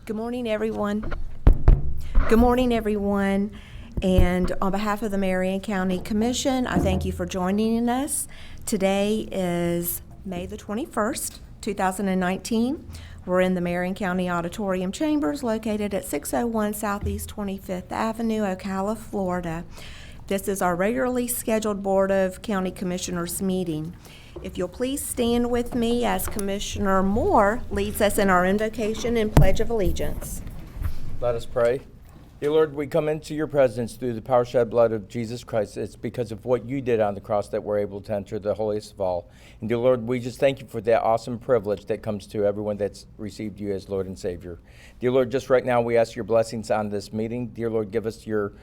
Good morning, everyone. Good morning, everyone. And on behalf of the Marion County Commission, I thank you for joining us. Today is May the 21st, 2019. We're in the Marion County Auditorium Chambers located at 601 Southeast 25th Avenue, Ocala, Florida. This is our regularly scheduled Board of County Commissioners meeting. If you'll please stand with me as Commissioner Moore leads us in our invocation and Pledge of Allegiance. Let us pray. Dear Lord, we come into your presence through the power shed blood of Jesus Christ. It's because of what you did on the cross that we're able to enter the holiest of all. And dear Lord, we just thank you for that awesome privilege that comes to everyone that's received you as Lord and Savior. Dear Lord, just right now we ask your blessings on this meeting. Dear Lord, give us your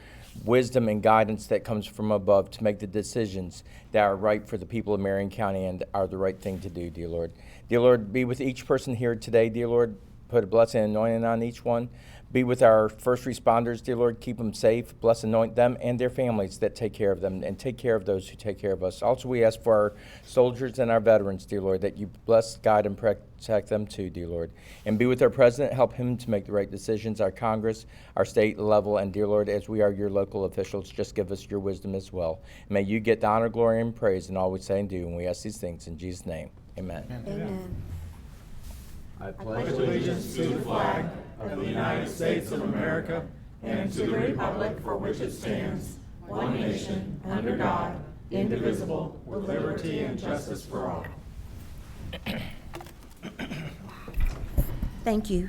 wisdom and guidance that comes from above to make the decisions that are right for the people of Marion County and are the right thing to do, dear Lord. Dear Lord, be with each person here today, dear Lord. Put a blessing and anointing on each one. Be with our first responders, dear Lord. Keep them safe. Bless, anoint them and their families that take care of them and take care of those who take care of us. Also, we ask for our soldiers and our veterans, dear Lord, that you bless, guide, and protect them too, dear Lord. And be with our president. Help him to make the right decisions, our Congress, our state level, and dear Lord, as we are your local officials, just give us your wisdom as well. May you get the honor, glory, and praise in all we say and do. And we ask these things in Jesus' name. Amen. Amen. I pledge allegiance to the flag of the United States of America and to the republic for which it stands, one nation, under God, indivisible, with liberty and justice for all. Thank you.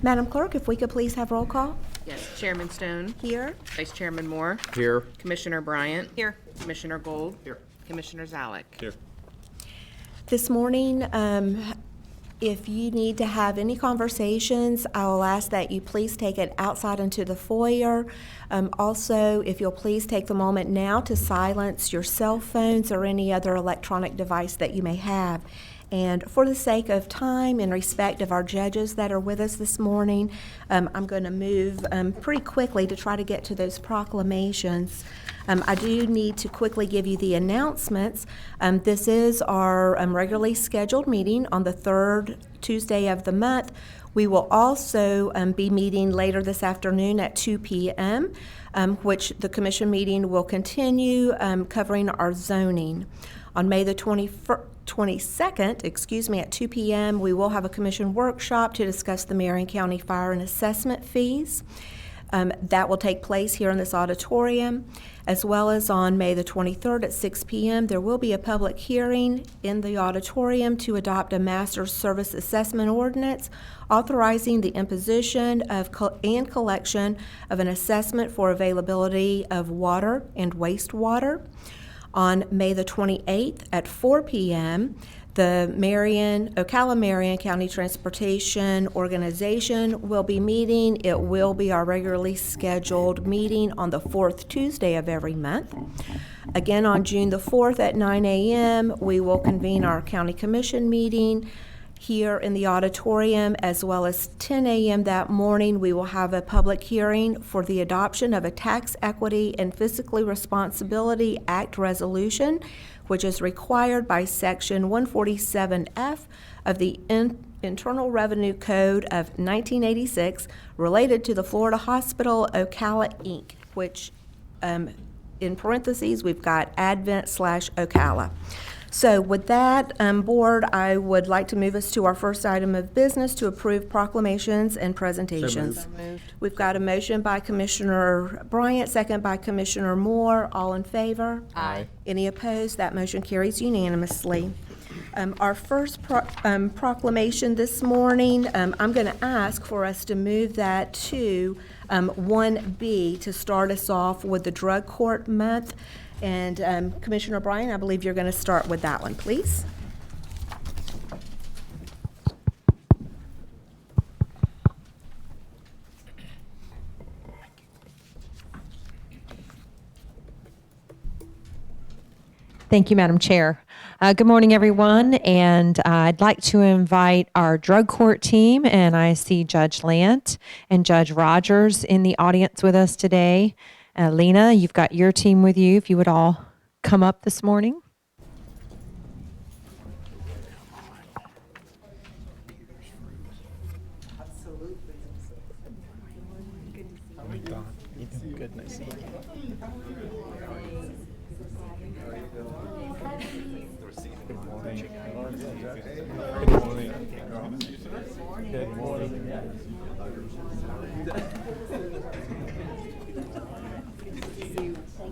Madam Clerk, if we could please have roll call. Yes, Chairman Stone. Here. Vice Chairman Moore. Here. Commissioner Bryant. Here. Commissioner Gold. Here. Commissioner Zalek. Here. This morning, if you need to have any conversations, I will ask that you please take it outside into the foyer. Also, if you'll please take the moment now to silence your cell phones or any other electronic device that you may have. And for the sake of time and respect of our judges that are with us this morning, I'm going to move pretty quickly to try to get to those proclamations. I do need to quickly give you the announcements. This is our regularly scheduled meeting on the third Tuesday of the month. We will also be meeting later this afternoon at 2 p.m., which the commission meeting will continue covering our zoning. On May the 22nd, at 2 p.m., we will have a commission workshop to discuss the Marion County Fire and Assessment fees. That will take place here in this auditorium, as well as on May the 23rd at 6 p.m. There will be a public hearing in the auditorium to adopt a Master Service Assessment Ordinance authorizing the imposition of and collection of an assessment for availability of water and wastewater. On May the 28th at 4 p.m., the Ocala Marion County Transportation Organization will be meeting. It will be our regularly scheduled meeting on the fourth Tuesday of every month. Again, on June the 4th at 9 a.m., we will convene our County Commission meeting here in the auditorium, as well as 10 a.m. that morning. We will have a public hearing for the adoption of a Tax Equity and Fiscally Responsibility Act resolution, which is required by Section 147F of the Internal Revenue Code of 1986 related to the Florida Hospital Ocala, Inc., which in parentheses we've got Advent/Ocala. So with that, Board, I would like to move us to our first item of business to approve proclamations and presentations. So moved. We've got a motion by Commissioner Bryant, second by Commissioner Moore. All in favor? Aye. Any opposed? That motion carries unanimously. Our first proclamation this morning, I'm going to ask for us to move that to 1B to start us off with the Drug Court Month. And Commissioner Bryant, I believe you're going to start with that one, please. Thank you, Madam Chair. Good morning, everyone, and I'd like to invite our drug court team, and I see Judge Lant and Judge Rogers in the audience with us today. Lena, you've got your team with you, if you would all come up this morning. You doing good? Nice seeing you. Good morning. Good morning. Good morning.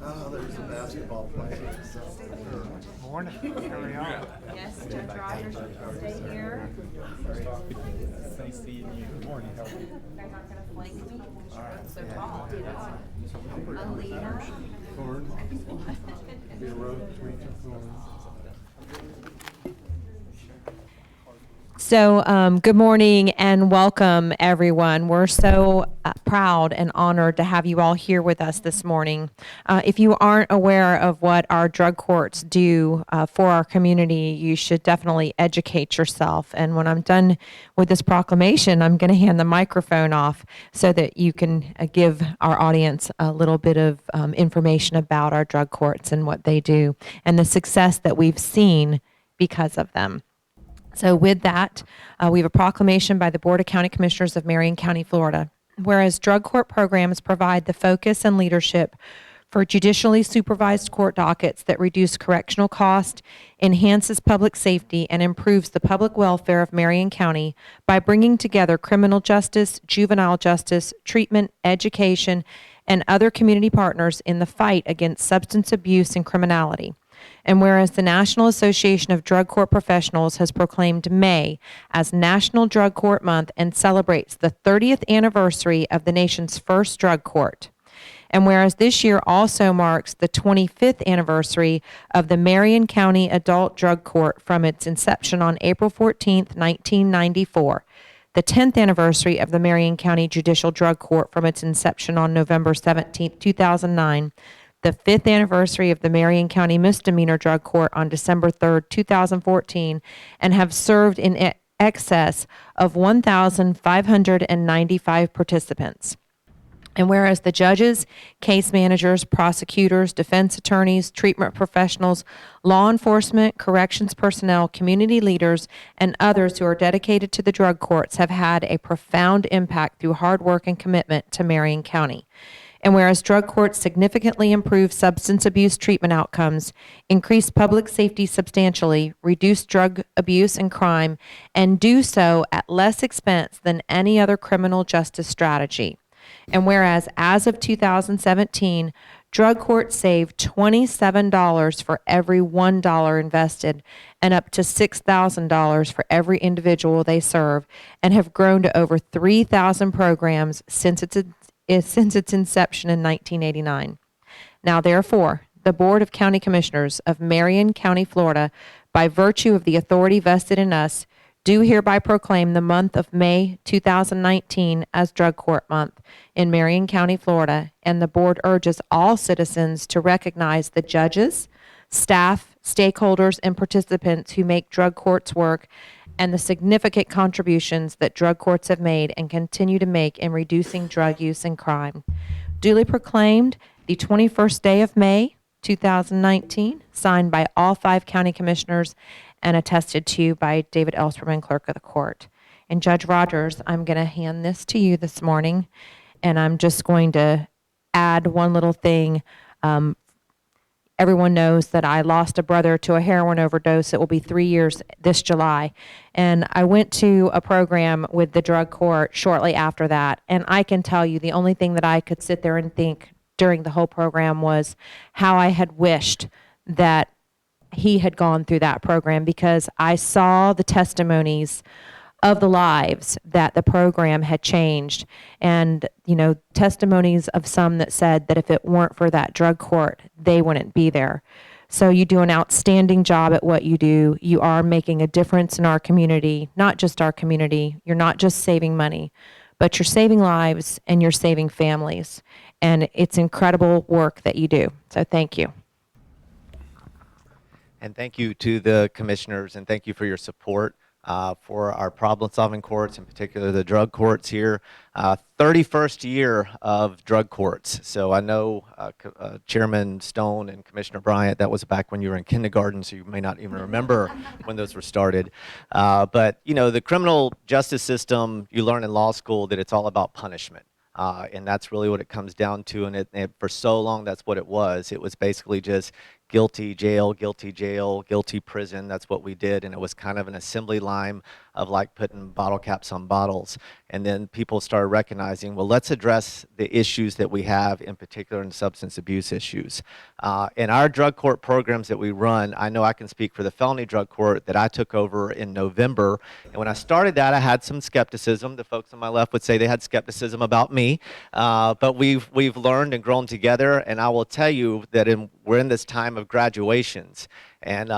Oh, there's a basketball player. Morning. Carry on. Yes, Judge Rogers, stay here. Nice seeing you. Good morning. How are you? You guys aren't gonna flank me. I'm so tall. Alina. Be a road between two thorns. So, good morning and welcome, everyone. We're so proud and honored to have you all here with us this morning. If you aren't aware of what our drug courts do for our community, you should definitely educate yourself. And when I'm done with this proclamation, I'm going to hand the microphone off so that you can give our audience a little bit of information about our drug courts and what they do and the success that we've seen because of them. So with that, we have a proclamation by the Board of County Commissioners of Marion County, Florida. Whereas drug court programs provide the focus and leadership for judicially supervised court dockets that reduce correctional cost, enhances public safety, and improves the public welfare of Marion County by bringing together criminal justice, juvenile justice, treatment, education, and other community partners in the fight against substance abuse and criminality. And whereas the National Association of Drug Court Professionals has proclaimed May as National Drug Court Month and celebrates the 30th anniversary of the nation's first drug court. And whereas this year also marks the 25th anniversary of the Marion County Adult Drug Court from its inception on April 14th, 1994, the 10th anniversary of the Marion County Judicial Drug Court from its inception on November 17th, 2009, the 5th anniversary of the Marion County Misdemeanor Drug Court on December 3rd, 2014, and have served in excess of 1,595 participants. And whereas the judges, case managers, prosecutors, defense attorneys, treatment professionals, law enforcement, corrections personnel, community leaders, and others who are dedicated to the drug courts have had a profound impact through hard work and commitment to Marion County. And whereas drug courts significantly improve substance abuse treatment outcomes, increase public safety substantially, reduce drug abuse and crime, and do so at less expense than any other criminal justice strategy. And whereas as of 2017, drug courts save $27 for every $1 invested and up to $6,000 for every individual they serve, and have grown to over 3,000 programs since its inception in 1989. Now, therefore, the Board of County Commissioners of Marion County, Florida, by virtue of the authority vested in us, do hereby proclaim the month of May 2019 as Drug Court Month in Marion County, Florida, and the Board urges all citizens to recognize the judges, staff, stakeholders, and participants who make drug courts work and the significant contributions that drug courts have made and continue to make in reducing drug use and crime. Duly proclaimed the 21st day of May, 2019, signed by all 5 county commissioners and attested to by David Ellsperman, clerk of the court. And Judge Rogers, I'm going to hand this to you this morning, and I'm just going to add one little thing. Everyone knows that I lost a brother to a heroin overdose. It will be 3 years this July. And I went to a program with the drug court shortly after that. And I can tell you the only thing that I could sit there and think during the whole program was how I had wished that he had gone through that program, because I saw the testimonies of the lives that the program had changed, and testimonies of some that said that if it weren't for that drug court, they wouldn't be there. So you do an outstanding job at what you do. You are making a difference in our community, not just our community. You're not just saving money, but you're saving lives and you're saving families. And it's incredible work that you do. So thank you. And thank you to the commissioners, and thank you for your support for our problem-solving courts, in particular the drug courts here. 31st year of drug courts. So I know Chairman Stone and Commissioner Bryant, that was back when you were in kindergarten, so you may not even remember when those were started. But the criminal justice system, you learn in law school that it's all about punishment. And that's really what it comes down to. And for so long, that's what it was. It was basically just guilty jail, guilty prison. That's what we did. And it was kind of an assembly line of like putting bottle caps on bottles. And then people started recognizing, well, let's address the issues that we have, in particular in substance abuse issues. In our drug court programs that we run, I know I can speak for the felony drug court that I took over in November. And when I started that, I had some skepticism. The folks on my left would say they had skepticism about me. But we've learned and grown together. And I will tell you that we're in this time of graduations. And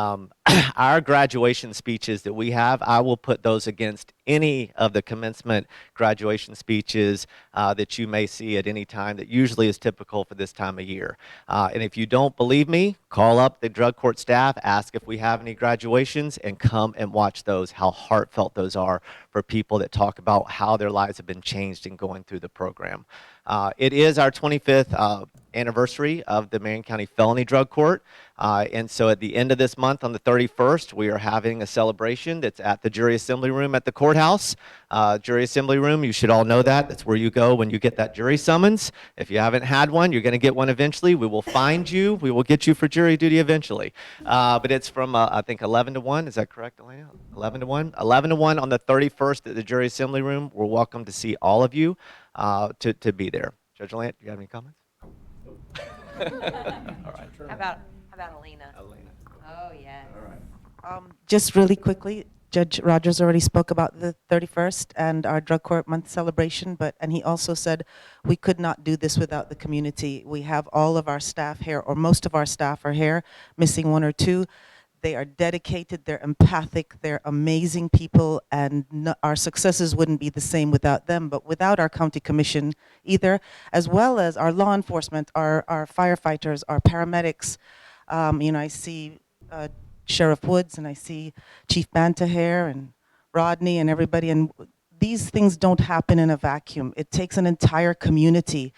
our graduation speeches that we have, I will put those against any of the commencement graduation speeches that you may see at any time that usually is typical for this time of year. And if you don't believe me, call up the drug court staff, ask if we have any graduations, and come and watch those, how heartfelt those are for people that talk about how their lives have been changed in going through the program. It is our 25th anniversary of the Marion County Felony Drug Court. And so at the end of this month, on the 31st, we are having a celebration that's at the Jury Assembly Room at the courthouse. Jury Assembly Room, you should all know that. That's where you go when you get that jury summons. If you haven't had one, you're going to get one eventually. We will find you. We will get you for jury duty eventually. But it's from, I think, 11 to 1. Is that correct, Elena? 11 to 1? 11 to 1 on the 31st at the Jury Assembly Room. We're welcome to see all of you to be there. Judge Lant, do you have any comments? How about Alina? Oh, yes. Just really quickly, Judge Rogers already spoke about the 31st and our drug court month celebration, and he also said we could not do this without the community. We have all of our staff here, or most of our staff are here, missing one or two. They are dedicated, they're empathic, they're amazing people, and our successes wouldn't be the same without them, but without our county commission either, as well as our law enforcement, our firefighters, our paramedics. I see Sheriff Woods, and I see Chief Bantahair and Rodney and everybody, and these things don't happen in a vacuum. It takes an entire community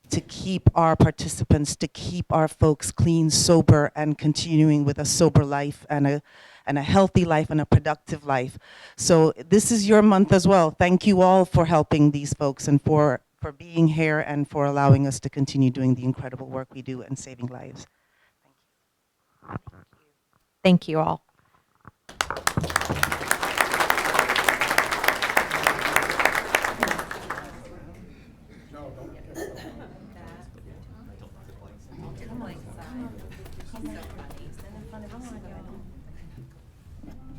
to keep our participants, to keep our folks clean, sober, and continuing with a sober life and a healthy life and a productive life. So this is your month as well. Thank you all for helping these folks and for being here and for allowing us to continue doing the incredible work we do and saving lives. Thank you all.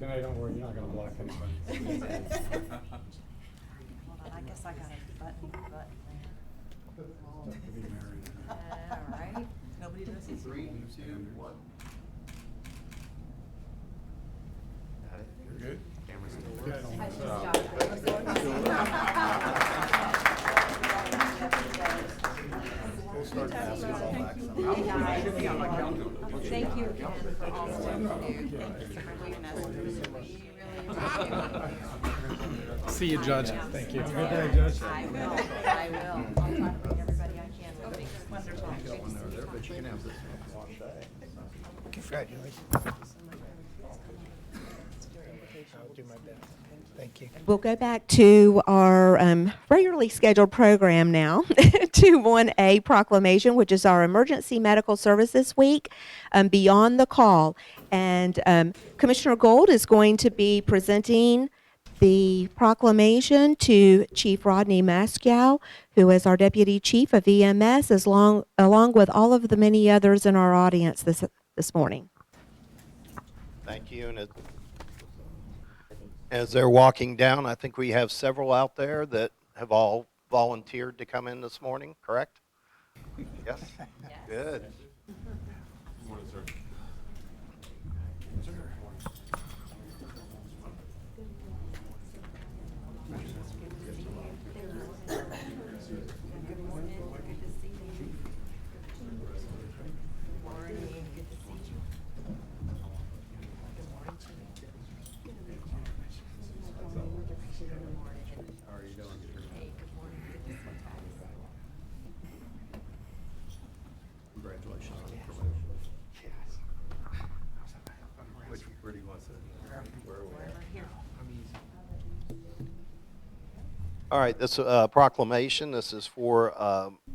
Janae, don't worry, you're not gonna block anybody. I guess I got a button. All right. Nobody does it? 3, 2, 1. You're good? Camera's still We'll start basketball back sometime. Thank you again for all the work you do. See you, Judge. Thank you. Have a good day, Judge. I will. I'll try to bring everybody I can. Wonderful. But you can have this one. Congratulations. I'll do my best. Thank you. We'll go back to our regularly scheduled program now to 1A proclamation, which is our Emergency Medical Services Week, Beyond the Call. And Commissioner Gold is going to be presenting the proclamation to Chief Rodney Mascow, who is our Deputy Chief of EMS, along with all of the many others in our audience this morning. Thank you. And as they're walking down, I think we have several out there that have all volunteered to come in this morning, correct? Yes? Good. Congratulations on your promotion. Where do you want to sit? Where are we at? All right, this proclamation, this is for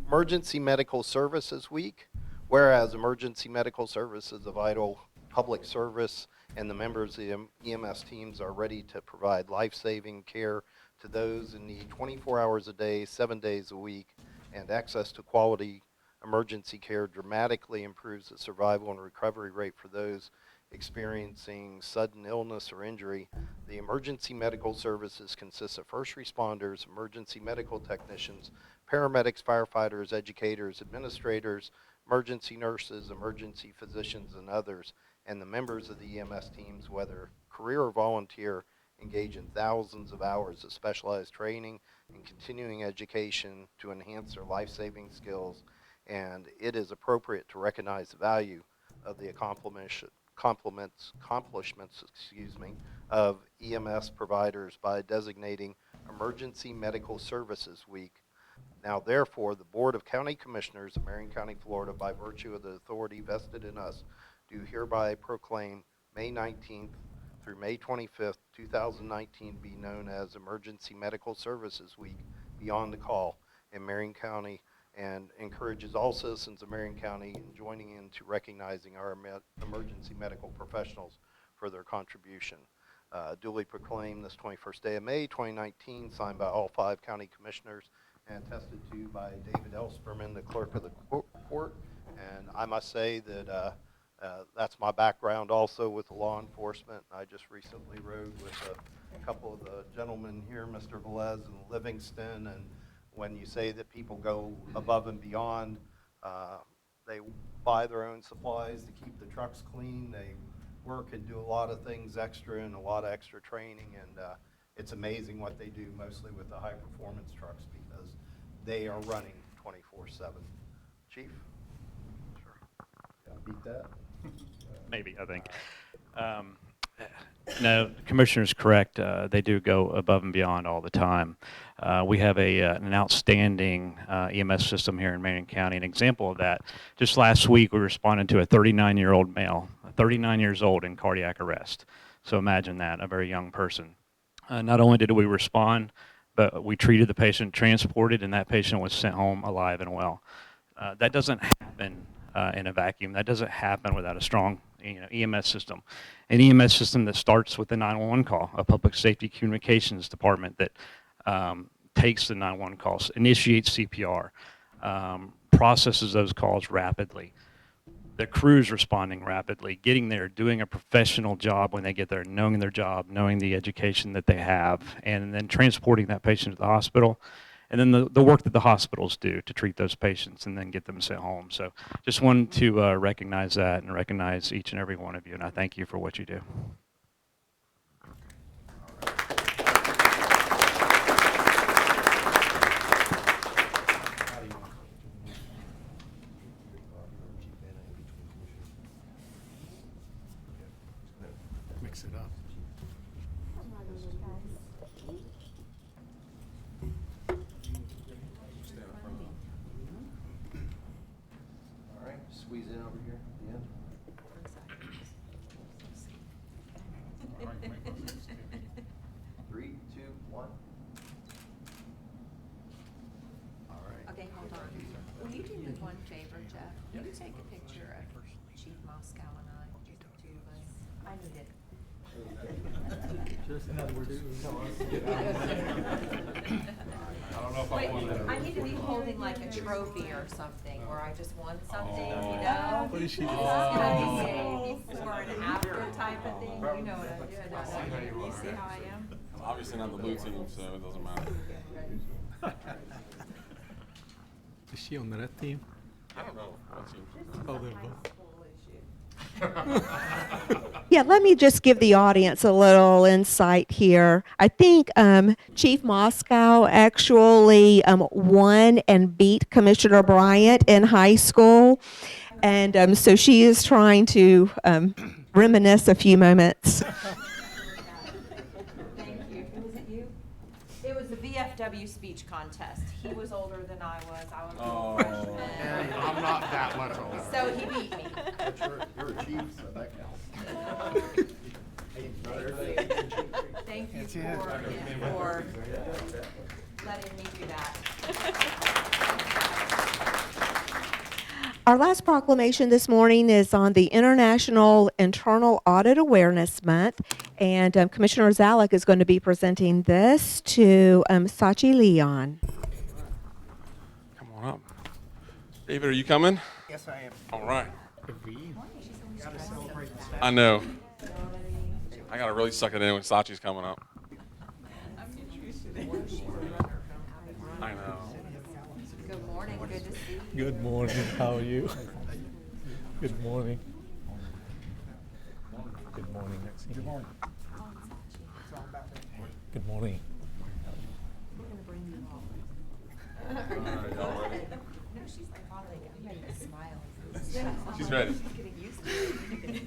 Emergency Medical Services Week. Whereas emergency medical service is a vital public service and the members of the EMS teams are ready to provide life-saving care to those in need 24 hours a day, 7 days a week, and access to quality emergency care dramatically improves the survival and recovery rate for those experiencing sudden illness or injury. The emergency medical services consist of first responders, emergency medical technicians, paramedics, firefighters, educators, administrators, emergency nurses, emergency physicians, and others. And the members of the EMS teams, whether career or volunteer, engage in thousands of hours of specialized training and continuing education to enhance their life-saving skills. And it is appropriate to recognize the value of the accomplishments of EMS providers by designating Emergency Medical Services Week. Now, therefore, the Board of County Commissioners of Marion County, Florida, by virtue of the authority vested in us, do hereby proclaim May 19th through May 25th, 2019 be known as Emergency Medical Services Week Beyond the Call in Marion County, and encourages all citizens of Marion County in joining in to recognizing our emergency medical professionals for their contribution. Duly proclaimed this 21st day of May 2019, signed by all 5 county commissioners and attested to by David Elsperman, the clerk of the court. And I must say that that's my background also with law enforcement. I just recently rode with a couple of the gentlemen here, Mr. Velez and Livingston, and when you say that people go above and beyond, they buy their own supplies to keep the trucks clean. They work and do a lot of things extra and a lot of extra training, and it's amazing what they do, mostly with the high-performance trucks, because they are running 24/7. Chief? Sure. Yeah, beat that? Maybe, I think. No, the Commissioner's correct. They do go above and beyond all the time. We have an outstanding EMS system here in Marion County. An example of that, just last week we responded to a 39-year-old male, 39 years old in cardiac arrest. So imagine that, a very young person. Not only did we respond, but we treated the patient, transported, and that patient was sent home alive and well. That doesn't happen in a vacuum. That doesn't happen without a strong EMS system. An EMS system that starts with the 911 call, a public safety communications department that takes the 911 calls, initiates CPR, processes those calls rapidly. The crew's responding rapidly, getting there, doing a professional job when they get there, knowing their job, knowing the education that they have, and then transporting that patient to the hospital. And then the work that the hospitals do to treat those patients and then get them sent home. So just wanted to recognize that and recognize each and every one of you, and I thank you for what you do. Mix it up. All right, squeeze in over here at the end. Three, two, one. All right. Okay, hold on. Will you do me one favor, Jeff? Will you take a picture of Chief Moscow and I, just the two of us? I need it. I don't know if I Wait, want that. I need to be holding like a trophy or something, where I just won something, you know? What is she This is doing? gonna be a before and after type of thing, you know what I'm doing, don't you? You see how I am? I'm obviously not the blue team, so it doesn't matter. Is she on the red team? I don't know. What team? Oh, they're both. Yeah, let me just give the audience a little insight here. I think Chief Moscow actually won and beat Commissioner Bryant in high school. And so she is trying to reminisce a few moments. Thank you. Was it you? It was the VFW speech contest. He was older than I was. I was a freshman. I'm not that much older. So he beat me. You're a chief, so that counts. Thank you for letting me do that. Our last proclamation this morning is on the International Internal Audit Awareness Month, and Commissioner Zalek is going to be presenting this to Sachi Leon. Come on up. David, are you coming? Yes, I am. All right. Gotta celebrate the staff. I know. I gotta really suck it in when Sachi's coming up. I know. Good morning, good to see you. Good morning, how are you? Good morning. Good morning, Maxine. Good morning. Good morning. We're gonna bring you all. All right, y'all ready? No, she's like, Holly, I'm ready to smile. She's ready. Getting used to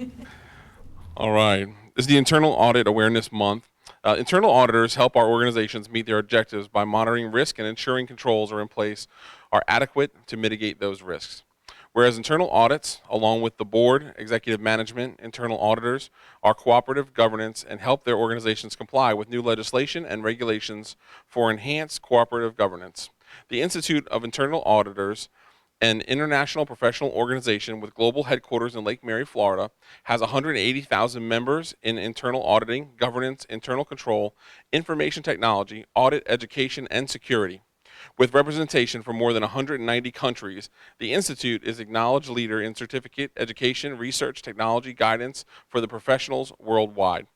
it. All right. This is the Internal Audit Awareness Month. Internal auditors help our organizations meet their objectives by monitoring risk and ensuring controls are in place are adequate to mitigate those risks. Whereas internal audits, along with the board, executive management, internal auditors, are cooperative governance and help their organizations comply with new legislation and regulations for enhanced cooperative governance. The Institute of Internal Auditors, an international professional organization with global headquarters in Lake Mary, Florida, has 180,000 members in internal auditing, governance, internal control, information technology, audit, education, and security. With representation from more than 190 countries, the Institute is an acknowledged leader in certificate, education, research, technology, guidance for the professionals worldwide.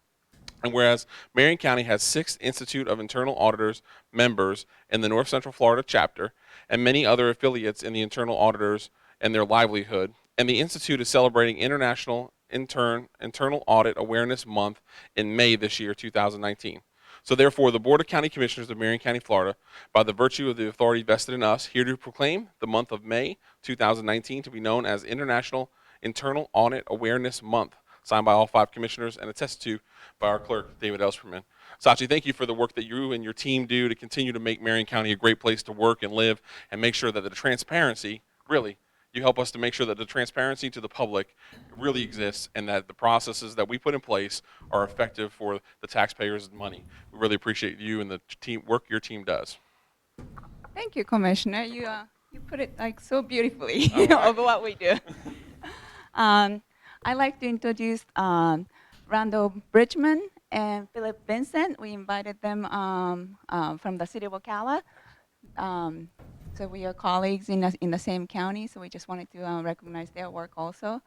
And whereas Marion County has 6 Institute of Internal Auditors members in the North Central Florida chapter and many other affiliates in the internal auditors and their livelihood, and the Institute is celebrating International Internal Audit Awareness Month in May this year, 2019. So therefore, the Board of County Commissioners of Marion County, Florida, by the virtue of the authority vested in us, here to proclaim the month of May 2019 to be known as International Internal Audit Awareness Month, signed by all 5 commissioners and attested to by our clerk, David Elsperman. Sachi, thank you for the work that you and your team do to continue to make Marion County a great place to work and live and make sure that the transparency, really, you help us to make sure that the transparency to the public really exists and that the processes that we put in place are effective for the taxpayers' money. We really appreciate you and the team work your team does. Thank you, Commissioner. You put it like so beautifully All right. of what we do. I'd like to introduce Randall Bridgman and Philip Vincent. We invited them from the city of Ocala. So we are colleagues in the same county, so we just wanted to recognize their work also.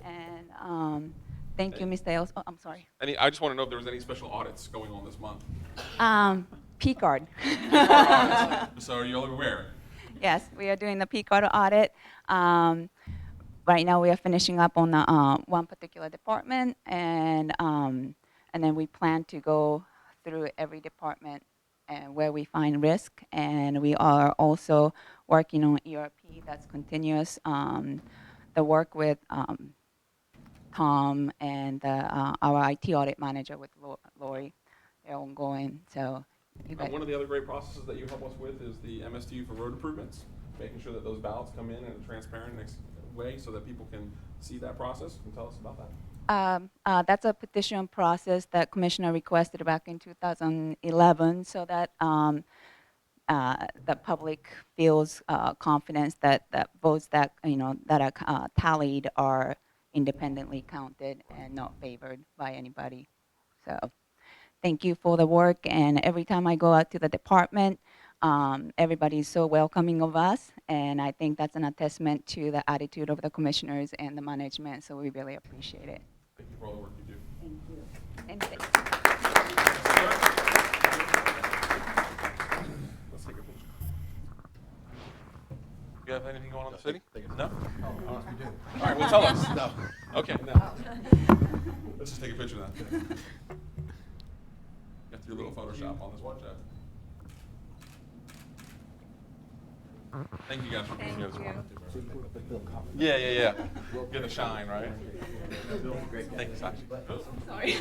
And thank you, Mr. Els. Oh, I'm sorry. I just want to know if there was any special audits going on this month. P-card. So are you all aware? Yes, we are doing the P-card audit. Right now, we are finishing up on the one particular department, and then we plan to go through every department and where we find risk. And we are also working on ERP that's continuous. The work with Tom and our IT audit manager with Lori, they're ongoing. So One of the other great processes that you help us with is the MSTU for road improvements, making sure that those ballots come in a transparent way so that people can see that process. Can you tell us about that? That's a petition process that Commissioner requested back in 2011 so that the public feels confidence that votes that that are tallied are independently counted and not favored by anybody. So thank you for the work, and every time I go out to the department, everybody is so welcoming of us, and I think that's an attestament to the attitude of the commissioners and the management, so we really appreciate it. Thank you for all the work you do. Thank you. Let's take a picture. You have anything going on in the city? No? Oh, we do. All right, well, tell us. No. Okay, no. Let's just take a picture then. You have to do a little Photoshop on this one, Jeff. Thank you guys for being here this morning. Yeah. Get a shine, right? Thank you, Sachi. Sorry.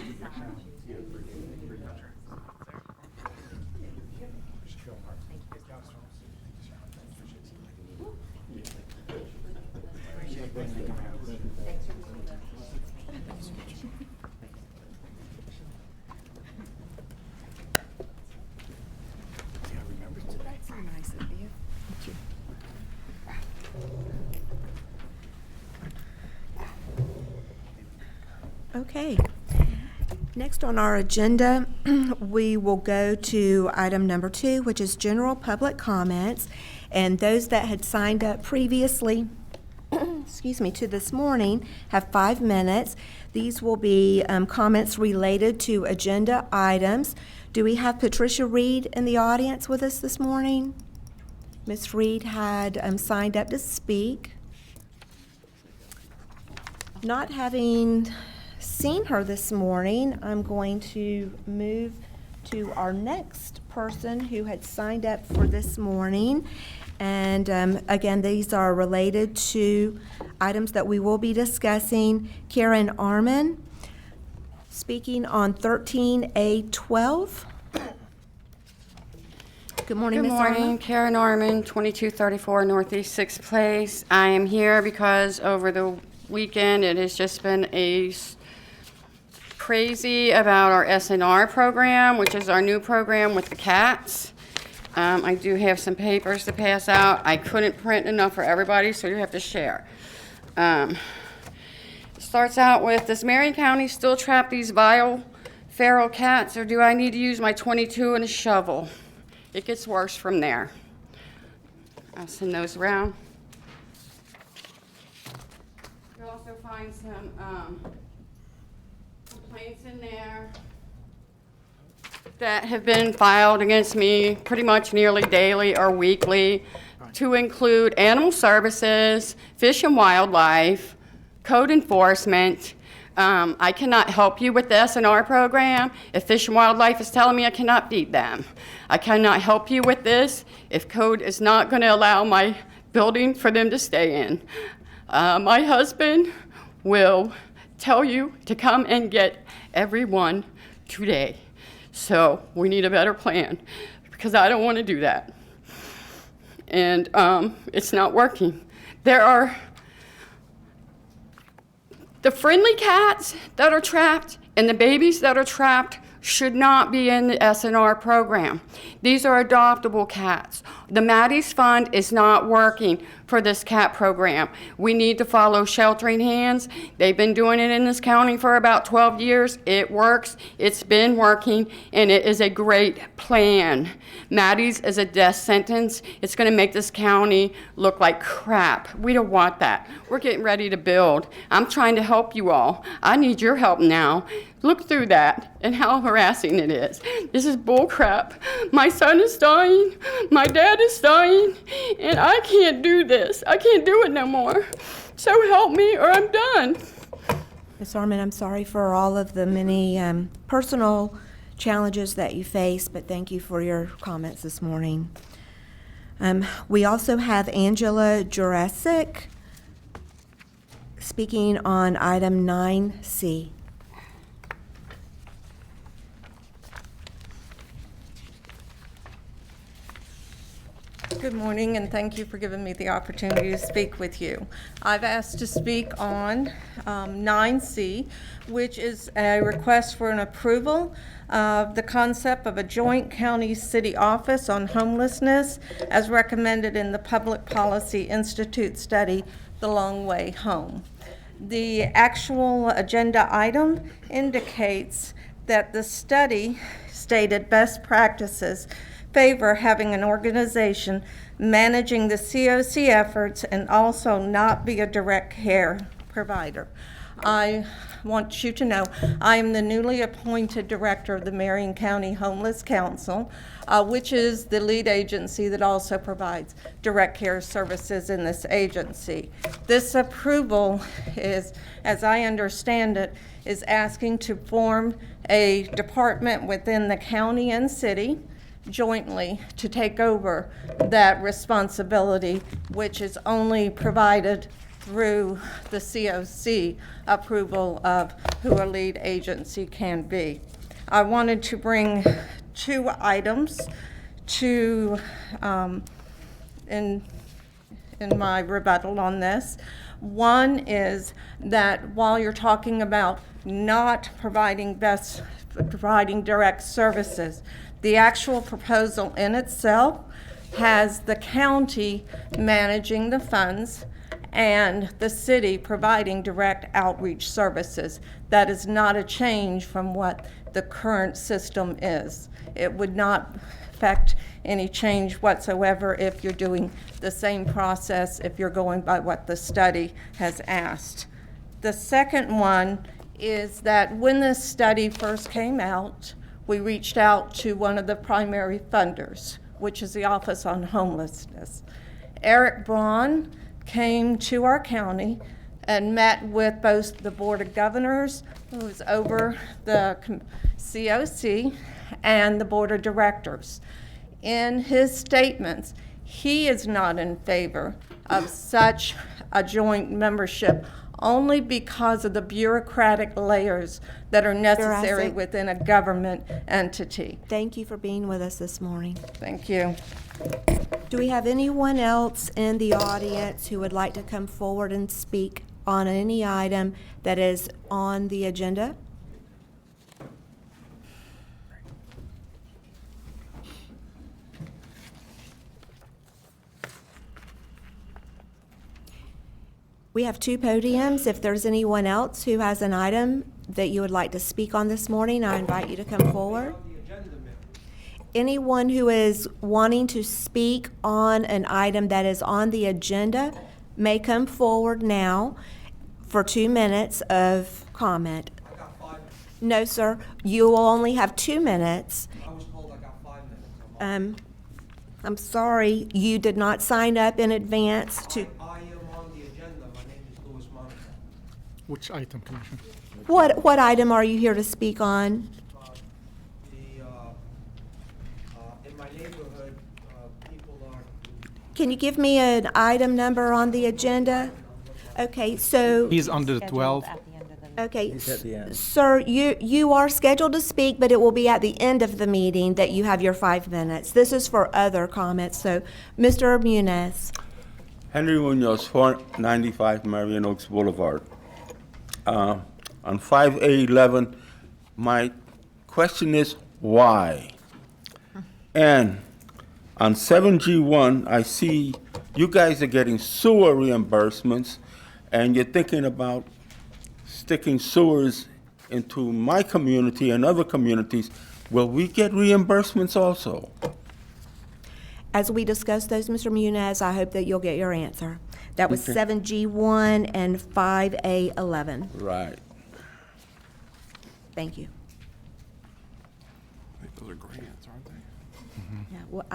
Okay. Next on our agenda, we will go to item number 2, which is general public comments. And those that had signed up previously, excuse me, to this morning have 5 minutes. These will be comments related to agenda items. Do we have Patricia Reed in the audience with us this morning? Ms. Reed had signed up to speak. Not having seen her this morning, I'm going to move to our next person who had signed up for this morning. And again, these are related to items that we will be discussing. Karen Arman, speaking on 13A12. Good morning, Ms. Good morning, Arman. Karen Arman, 2234 Northeast 6th Place. I am here because over the weekend it has just been crazy about our SNR program, which is our new program with the cats. I do have some papers to pass out. I couldn't print enough for everybody, so you have to share. It starts out with, does Marion County still trap these vile feral cats, or do I need to use my 22 and a shovel? It gets worse from there. I'll send those around. You'll also find some complaints in there that have been filed against me pretty much nearly daily or weekly, to include animal services, fish and wildlife, code enforcement. I cannot help you with the SNR program if Fish and Wildlife is telling me I cannot feed them. I cannot help you with this if code is not going to allow my building for them to stay in. My husband will tell you to come and get everyone today. So we need a better plan, because I don't want to do that. And it's not working. There are the friendly cats that are trapped and the babies that are trapped should not be in the SNR program. These are adoptable cats. The Maddie's Fund is not working for this cat program. We need to follow Sheltering Hands. They've been doing it in this county for about 12 years. It works. It's been working, and it is a great plan. Maddie's is a death sentence. It's going to make this county look like crap. We don't want that. We're getting ready to build. I'm trying to help you all. I need your help now. Look through that and how harassing it is. This is bull crap. My son is dying. My dad is dying. And I can't do this. I can't do it no more. So help me or I'm done. Ms. Arman, I'm sorry for all of the many personal challenges that you face, but thank you for your comments this morning. We also have Angela Jurasic speaking on item 9C. Good morning, and thank you for giving me the opportunity to speak with you. I've asked to speak on 9C, which is a request for an approval of the concept of a joint county-city office on homelessness as recommended in the Public Policy Institute study, The Long Way Home. The actual agenda item indicates that the study stated best practices favor having an organization managing the COC efforts and also not be a direct care provider. I want you to know I am the newly appointed director of the Marion County Homeless Council, which is the lead agency that also provides direct care services in this agency. This approval is, as I understand it, is asking to form a department within the county and city jointly to take over that responsibility, which is only provided through the COC approval of who a lead agency can be. I wanted to bring two items to in my rebuttal on this. One is that while you're talking about not providing direct services, the actual proposal in itself has the county managing the funds and the city providing direct outreach services. That is not a change from what the current system is. It would not affect any change whatsoever if you're doing the same process, if you're going by what the study has asked. The second one is that when this study first came out, we reached out to one of the primary funders, which is the Office on Homelessness. Eric Braun came to our county and met with both the Board of Governors, who's over the COC, and the Board of Directors. In his statements, he is not in favor of such a joint membership only because of the bureaucratic layers that are necessary within a government entity. Thank you for being with us this morning. Thank you. Do we have anyone else in the audience who would like to come forward and speak on any item that is on the agenda? We have two podiums. If there's anyone else who has an item that you would like to speak on this morning, I invite you to come forward. Anyone who is wanting to speak on an item that is on the agenda may come forward now for 2 minutes of comment. I got 5 minutes. No, sir, you will only have 2 minutes. I was told I got 5 minutes. I'm sorry, you did not sign up in advance to. I am on the agenda. My name is Louis Monaco. Which item, Commissioner? What item are you here to speak on? In my neighborhood, people are. Can you give me an item number on the agenda? Okay, so. He's under 12. Okay, He's at the end. sir, you are scheduled to speak, but it will be at the end of the meeting that you have your 5 minutes. This is for other comments, so Mr. Muniz. Henry Munoz, 495 Marion Oaks Boulevard. On 5A11, my question is why? And on 7G1, I see you guys are getting sewer reimbursements, and you're thinking about sticking sewers into my community and other communities. Will we get reimbursements also? As we discuss those, Mr. Muniz, I hope that you'll get your answer. That was Okay. 7G1 and 5A11. Right. Thank you. I think those are grants, aren't they? Yeah, well,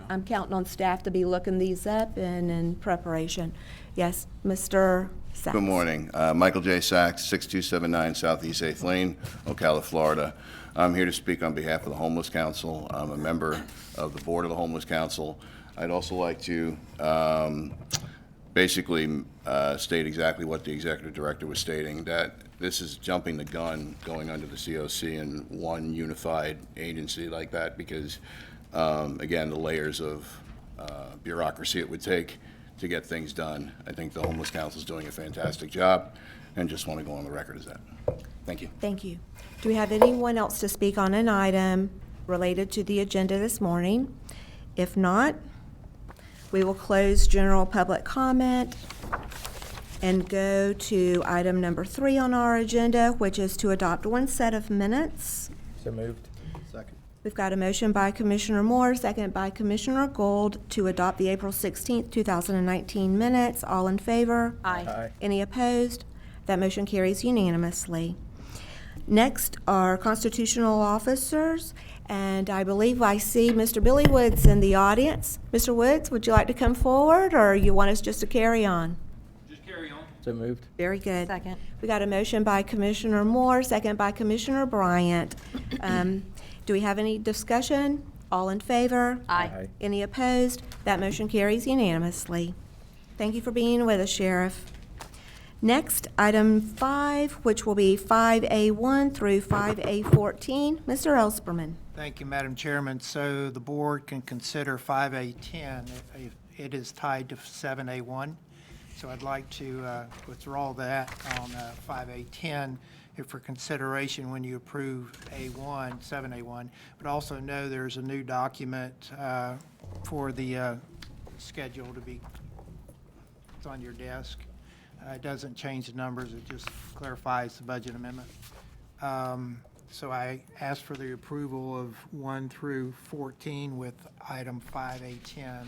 I'm counting on staff to be looking these up and in preparation. Yes, Mr. Sachs. Good morning. Michael J. Sachs, 6279 Southeast 8th Lane, Ocala, Florida. I'm here to speak on behalf of the Homeless Council. I'm a member of the board of the Homeless Council. I'd also like to basically state exactly what the executive director was stating, that this is jumping the gun going under the COC in one unified agency like that because, again, the layers of bureaucracy it would take to get things done. I think the Homeless Council is doing a fantastic job and just want to go on the record as that. Thank you. Thank you. Do we have anyone else to speak on an item related to the agenda this morning? If not, we will close general public comment and go to item number 3 on our agenda, which is to adopt one set of minutes. So moved. Second. We've got a motion by Commissioner Moore, second by Commissioner Gold, to adopt the April 16th, 2019 minutes. All in favor? Aye. Any opposed? That motion carries unanimously. Next are constitutional officers, and I believe I see Mr. Billy Woods in the audience. Mr. Woods, would you like to come forward, or you want us just to carry on? Just carry on. So moved. Very good. Second. We got a motion by Commissioner Moore, second by Commissioner Bryant. Do we have any discussion? All in favor? Aye. Any opposed? That motion carries unanimously. Thank you for being with us, Sheriff. Next, item 5, which will be 5A1 through 5A14. Mr. Elsperman. Thank you, Madam Chairman. So the board can consider 5A10 if it is tied to 7A1. So I'd like to withdraw that on 5A10 for consideration when you approve A1, 7A1. But also know there's a new document for the schedule to be, on your desk. It doesn't change the numbers, it just clarifies the budget amendment. So I ask for the approval of 1 through 14 with item 5A10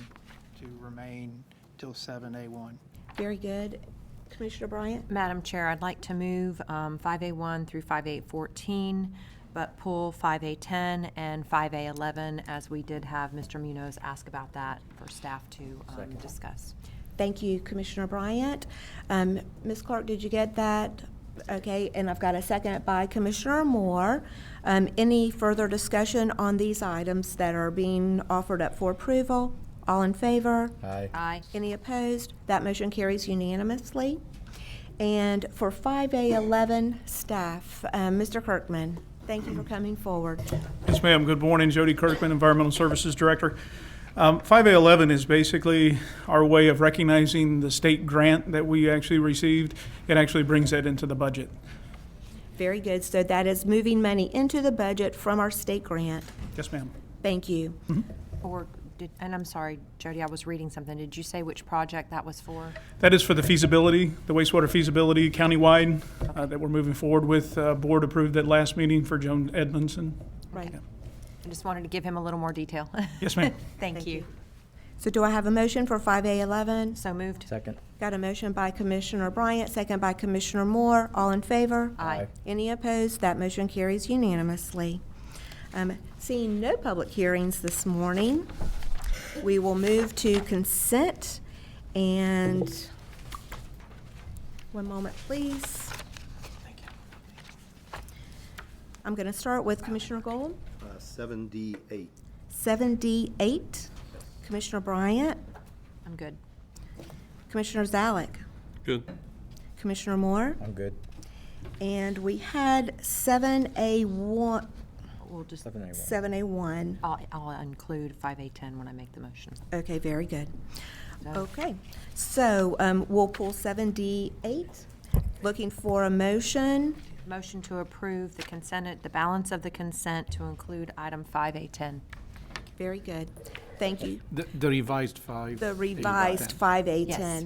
to remain till 7A1. Very good. Commissioner Bryant? Madam Chair, I'd like to move 5A1 through 5A14, but pull 5A10 and 5A11, as we did have Mr. Munoz ask about that for staff to discuss. Thank you, Commissioner Bryant. Ms. Clark, did you get that? Okay, and I've got a second by Commissioner Moore. Any further discussion on these items that are being offered up for approval? All in favor? Aye. Aye. Any opposed? That motion carries unanimously. And for 5A11, staff, Mr. Kirkman, thank you for coming forward. Yes, ma'am. Good morning. Jody Kirkman, Environmental Services Director. 5A11 is basically our way of recognizing the state grant that we actually received. It actually brings that into the budget. Very good. So that is moving money into the budget from our state grant. Yes, ma'am. Thank you. And I'm sorry, Jody, I was reading something. Did you say which project that was for? That is for the feasibility, the wastewater feasibility countywide that we're moving forward with. Board approved at last meeting for Joan Edmondson. Right. Yeah. I just wanted to give him a little more detail. Yes, ma'am. Thank you. So do I have a motion for 5A11? So moved. Second. Got a motion by Commissioner Bryant, second by Commissioner Moore. All in favor? Aye. Any opposed? That motion carries unanimously. Seeing no public hearings this morning, we will move to consent. And one moment, please. Thank you. I'm going to start with Commissioner Gold. 7D8. 7D8. Commissioner Bryant. I'm good. Commissioner Zalek. Good. Commissioner Moore. I'm good. And we had 7A1. We'll just 7A1. I'll include 5A10 when I make the motion. Okay, very good. No. Okay, so we'll pull 7D8. Looking for a motion. Motion to approve the balance of the consent to include item 5A10. Very good. Thank you. The revised 5. The revised 5A10. Yes.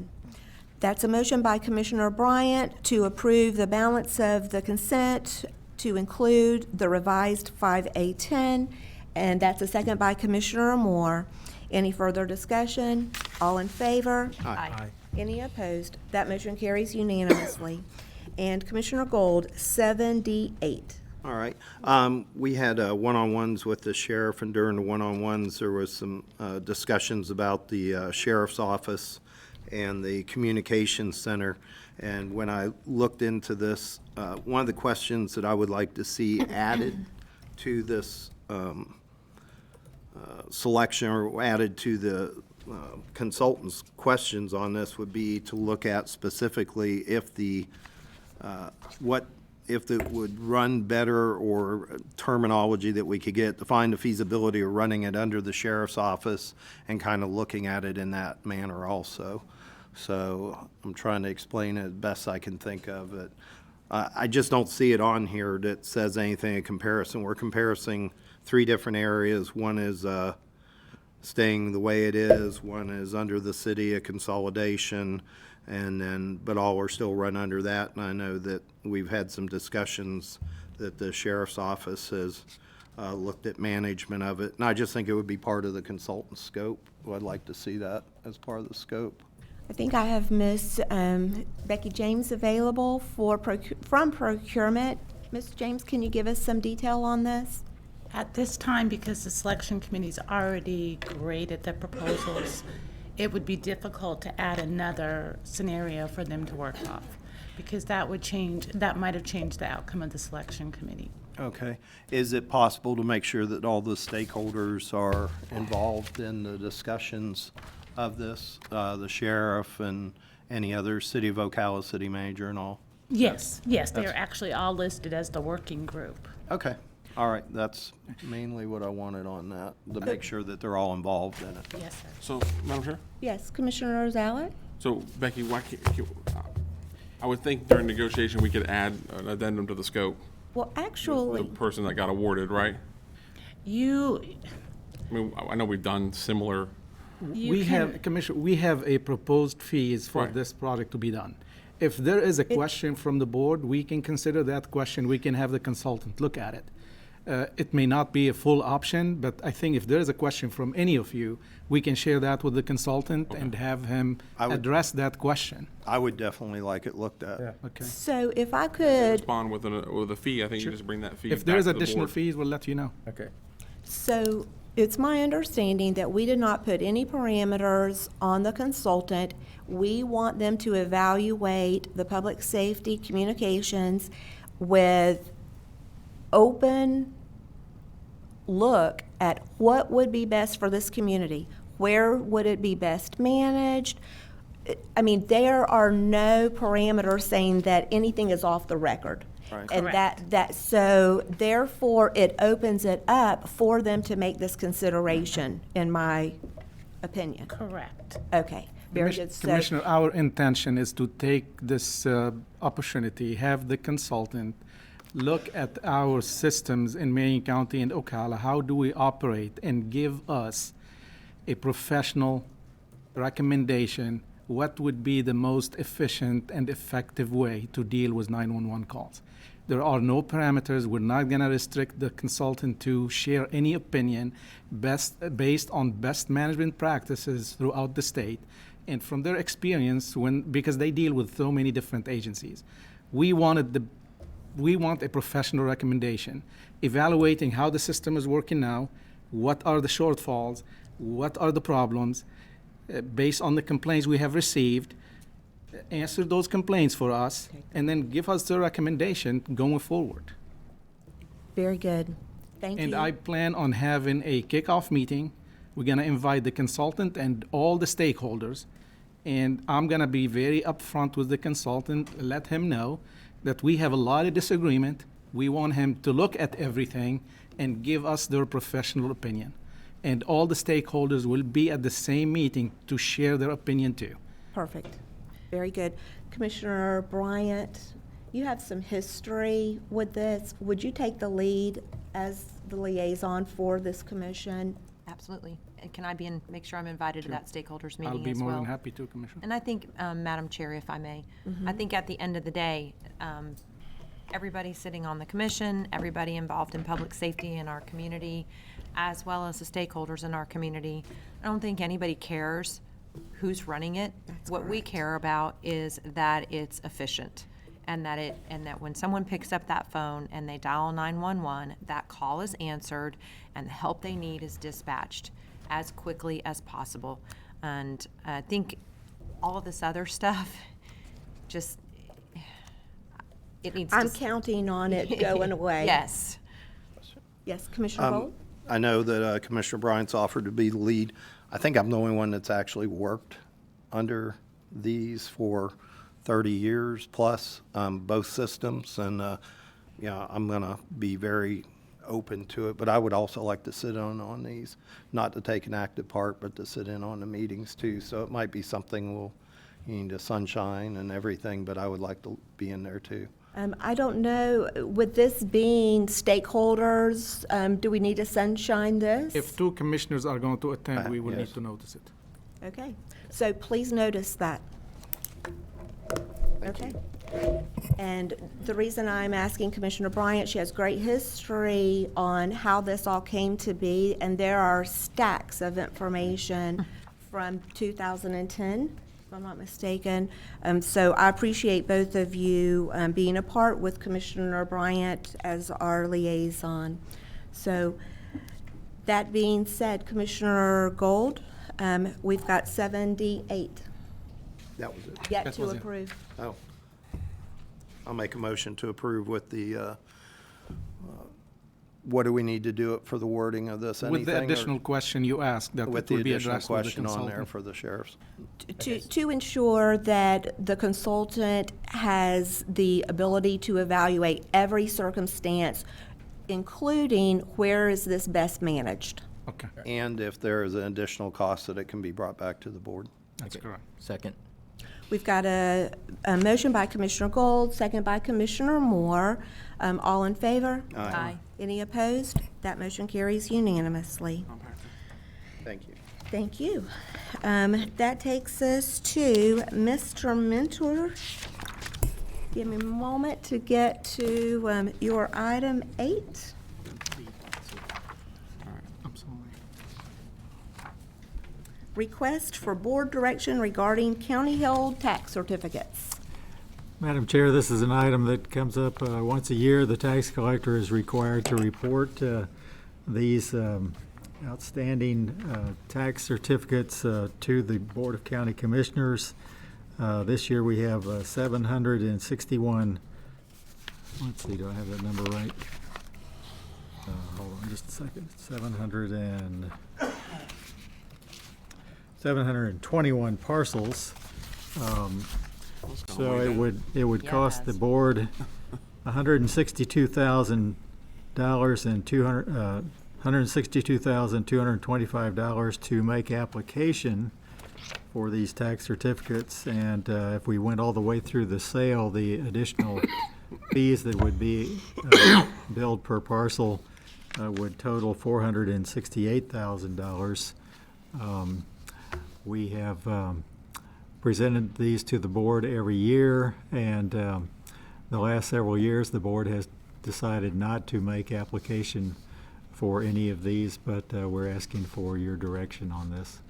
That's a motion by Commissioner Bryant to approve the balance of the consent to include the revised 5A10, and that's a second by Commissioner Moore. Any further discussion? All in favor? Aye. Any opposed? That motion carries unanimously. And Commissioner Gold, 7D8. All right. We had one-on-ones with the sheriff, and during the one-on-ones, there was some discussions about the sheriff's office and the communications center. And when I looked into this, one of the questions that I would like to see added to this selection, or added to the consultant's questions on this, would be to look at specifically if if it would run better, or terminology that we could get to find the feasibility of running it under the sheriff's office and kind of looking at it in that manner also. So I'm trying to explain it as best I can think of it. I just don't see it on here that says anything in comparison. We're comparing 3 different areas. One is staying the way it is, one is under the city, a consolidation, and then, but all are still run under that. And I know that we've had some discussions that the sheriff's office has looked at management of it. And I just think it would be part of the consultant's scope. I'd like to see that as part of the scope. I think I have Miss Becky James available from procurement. Ms. James, can you give us some detail on this? At this time, because the selection committee's already graded the proposals, it would be difficult to add another scenario for them to work off, because that might have changed the outcome of the selection committee. Okay. Is it possible to make sure that all the stakeholders are involved in the discussions of this, the sheriff and any other city of Ocala city manager and all? Yes, they're actually all listed as the working group. Okay. All right. That's mainly what I wanted on that, to make sure that they're all involved in it. Yes, sir. So, Madam Chair? Yes, Commissioner Zalek? So, Becky, why can't I would think during negotiation we could add an addendum to the scope. Well, actually, The person that got awarded, right? I mean, I know we've done similar We have, Commissioner, we have a proposed fees for Right. this project to be done. If there is a question from the board, we can consider that question, we can have the consultant look at it. It may not be a full option, but I think if there is a question from any of you, we can share that with the consultant and have him address that question. I would definitely like it looked at. Okay. So if I could, Respond with a fee. I think you just bring that fee. If there's back to the additional board. fees, we'll let you know. Okay. so it's my understanding that we did not put any parameters on the consultant. We want them to evaluate the public safety communications with open look at what would be best for this community. Where would it be best managed? I mean, there are no parameters saying that anything is off the record. Right. And Correct. so therefore, it opens it up for them to make this consideration, in my opinion. Correct. Okay, very good. So- Commissioner, our intention is to take this opportunity, have the consultant look at our systems in Marion County and Ocala, how do we operate, and give us a professional recommendation, what would be the most efficient and effective way to deal with 911 calls. There are no parameters. We're not going to restrict the consultant to share any opinion based on best management practices throughout the state and from their experience because they deal with so many different agencies. We want a professional recommendation, evaluating how the system is working now, what are the shortfalls, what are the problems, based on the complaints we have received, answer those complaints for us, and then give us the recommendation going forward. Very good. Thank you. And I plan on having a kickoff meeting. We're going to invite the consultant and all the stakeholders, and I'm going to be very upfront with the consultant, let him know that we have a lot of disagreement. We want him to look at everything and give us their professional opinion. And all the stakeholders will be at the same meeting to share their opinion too. Perfect. Very good. Commissioner Bryant, you have some history with this. Would you take the lead as the liaison for this commission? Absolutely. And can I make sure I'm invited to that stakeholders meeting as well? I'll be more than happy to, Commissioner. And I think, Madam Chair, if I may, I think at the end of the day, everybody sitting on the commission, everybody involved in public safety in our community, as well as the stakeholders in our community, I don't think anybody cares who's running it. What we care about is that it's efficient and that when someone picks up that phone and they dial 911, that call is answered and the help they need is dispatched as quickly as possible. And I think all of this other stuff just it needs I'm to counting on it going away. Yes. Yes, Commissioner Bolt? I know that Commissioner Bryant's offered to be the lead. I think I'm the only one that's actually worked under these for 30 years plus, both systems. And, I'm going to be very open to it. But I would also like to sit in on these, not to take an active part, but to sit in on the meetings too. So it might be something we'll need to sunshine and everything, but I would like to be in there too. I don't know, with this being stakeholders, do we need to sunshine this? If two commissioners are going to attend, we will yes. need to notice it. Okay, so please notice that. Okay. And the reason I'm asking Commissioner Bryant, she has great history on how this all came to be, and there are stacks of information from 2010. I'm not mistaken. So I appreciate both of you being a part with Commissioner Bryant as our liaison. So that being said, Commissioner Gold, we've got 78 That was it. yet to approve. Oh. I'll make a motion to approve with the, what do we need to do it for the wording of this? With the Anything, or additional question you asked, that with it the will be additional addressed with the question on there consultant. for the sheriffs? To ensure that the consultant has the ability to evaluate every circumstance, including where is this best managed. Okay, And if there is an additional cost, that it can be brought back to the board. that's correct. Second. We've got a motion by Commissioner Gold, second by Commissioner Moore. All in favor? Aye. Any opposed? That motion carries unanimously. Thank you. Thank you. That takes us to Mr. Mentor. Give me a moment to get to your item 8. Request for board direction regarding county-held tax certificates. Madam Chair, this is an item that comes up once a year. The tax collector is required to report these outstanding tax certificates to the Board of County Commissioners. This year we have 761. Let's see, do I have that number right? Hold on just a second. 721 parcels. So it would cost the board $162,225 to make application for these tax certificates, and if we went all the way through the sale, the additional fees that would be billed per parcel would total $468,000. We have presented these to the board every year, and the last several years the board has decided not to make application for any of these, but we're asking for your direction on this.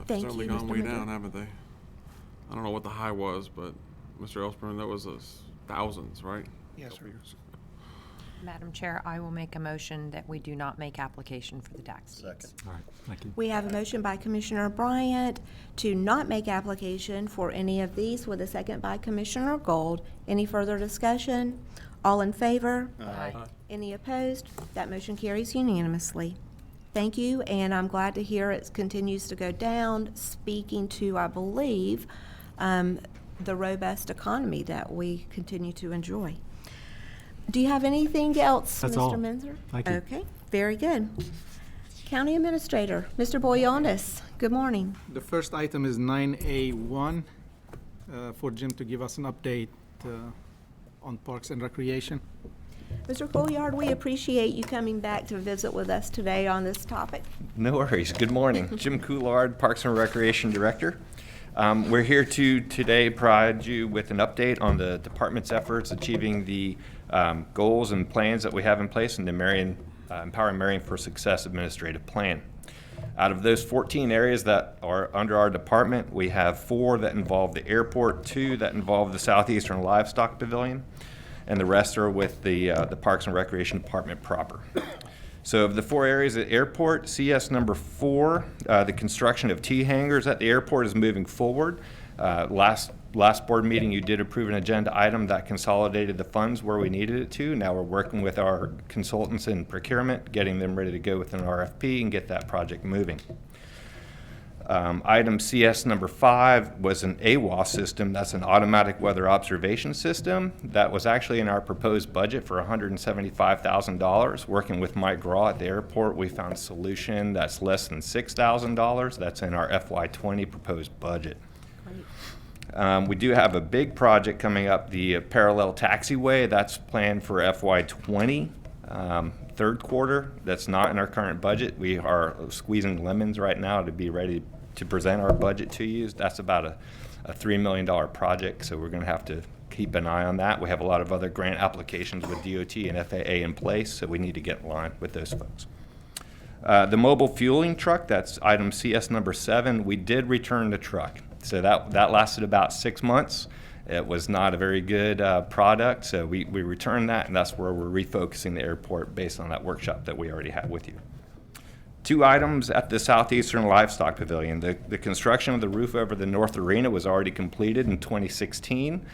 Thank Certainly you, gone Mr. way Miller. down, haven't they? I don't know what the high was, but Mr. Elsburn, that was thousands, right? Yes, sir. Madam Chair, I will make a motion that we do not make application for the tax deeds. All right, thank you. We have a motion by Commissioner Bryant to not make application for any of these, with a second by Commissioner Gold. Any further discussion? All in favor? Aye. Any opposed? That motion carries unanimously. Thank you, and I'm glad to hear it continues to go down, speaking to, I believe, the robust economy that we continue to enjoy. Do you have anything else, That's Mr. all. Menzer? Thank you. Okay, very good. County Administrator, Mr. Boyanis, good morning. The first item is 9A1 for Jim to give us an update on Parks and Recreation. Mr. Couillard, we appreciate you coming back to visit with us today on this topic. No worries. Good morning. Jim Couillard, Parks and Recreation Director. We're here to today provide you with an update on the department's efforts achieving the goals and plans that we have in place in the Marion Empowering Marion for Success administrative plan. Out of those 14 areas that are under our department, we have 4 that involve the airport, 2 that involve the Southeastern Livestock Pavilion, and the rest are with the Parks and Recreation Department proper. So of the 4 areas at airport, CS number 4, the construction of T-hangars at the airport is moving forward. Last board meeting, you did approve an agenda item that consolidated the funds where we needed it to. Now we're working with our consultants in procurement, getting them ready to go with an RFP and get that project moving. Item CS number 5 was an AWOS system. That's an automatic weather observation system. That was actually in our proposed budget for $175,000. Working with Mike Graw at the airport, we found a solution that's less than $6,000. That's in our FY20 proposed budget. We do have a big project coming up, the parallel taxiway. That's planned for FY20. Third quarter. That's not in our current budget. We are squeezing lemons right now to be ready to present our budget to you. That's about a $3 million project, so we're going to have to keep an eye on that. We have a lot of other grant applications with DOT and FAA in place, so we need to get in line with those folks. The mobile fueling truck, that's item CS number 7. We did return the truck, so that lasted about 6 months. It was not a very good product, so we returned that, and that's where we're refocusing the airport based on that workshop that we already had with you. 2 items at the Southeastern Livestock Pavilion. The construction of the roof over the North Arena was already completed in 2016.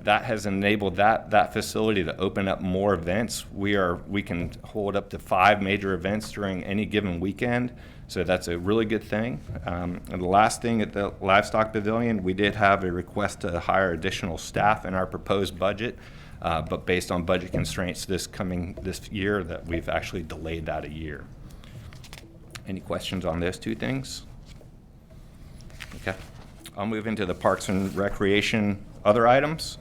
That has enabled that facility to open up more events. We can hold up to 5 major events during any given weekend, so that's a really good thing. And the last thing at the Livestock Pavilion, we did have a request to hire additional staff in our proposed budget, but based on budget constraints this year, that we've actually delayed that a year. Any questions on those 2 things? Okay. I'll move into the Parks and Recreation other items.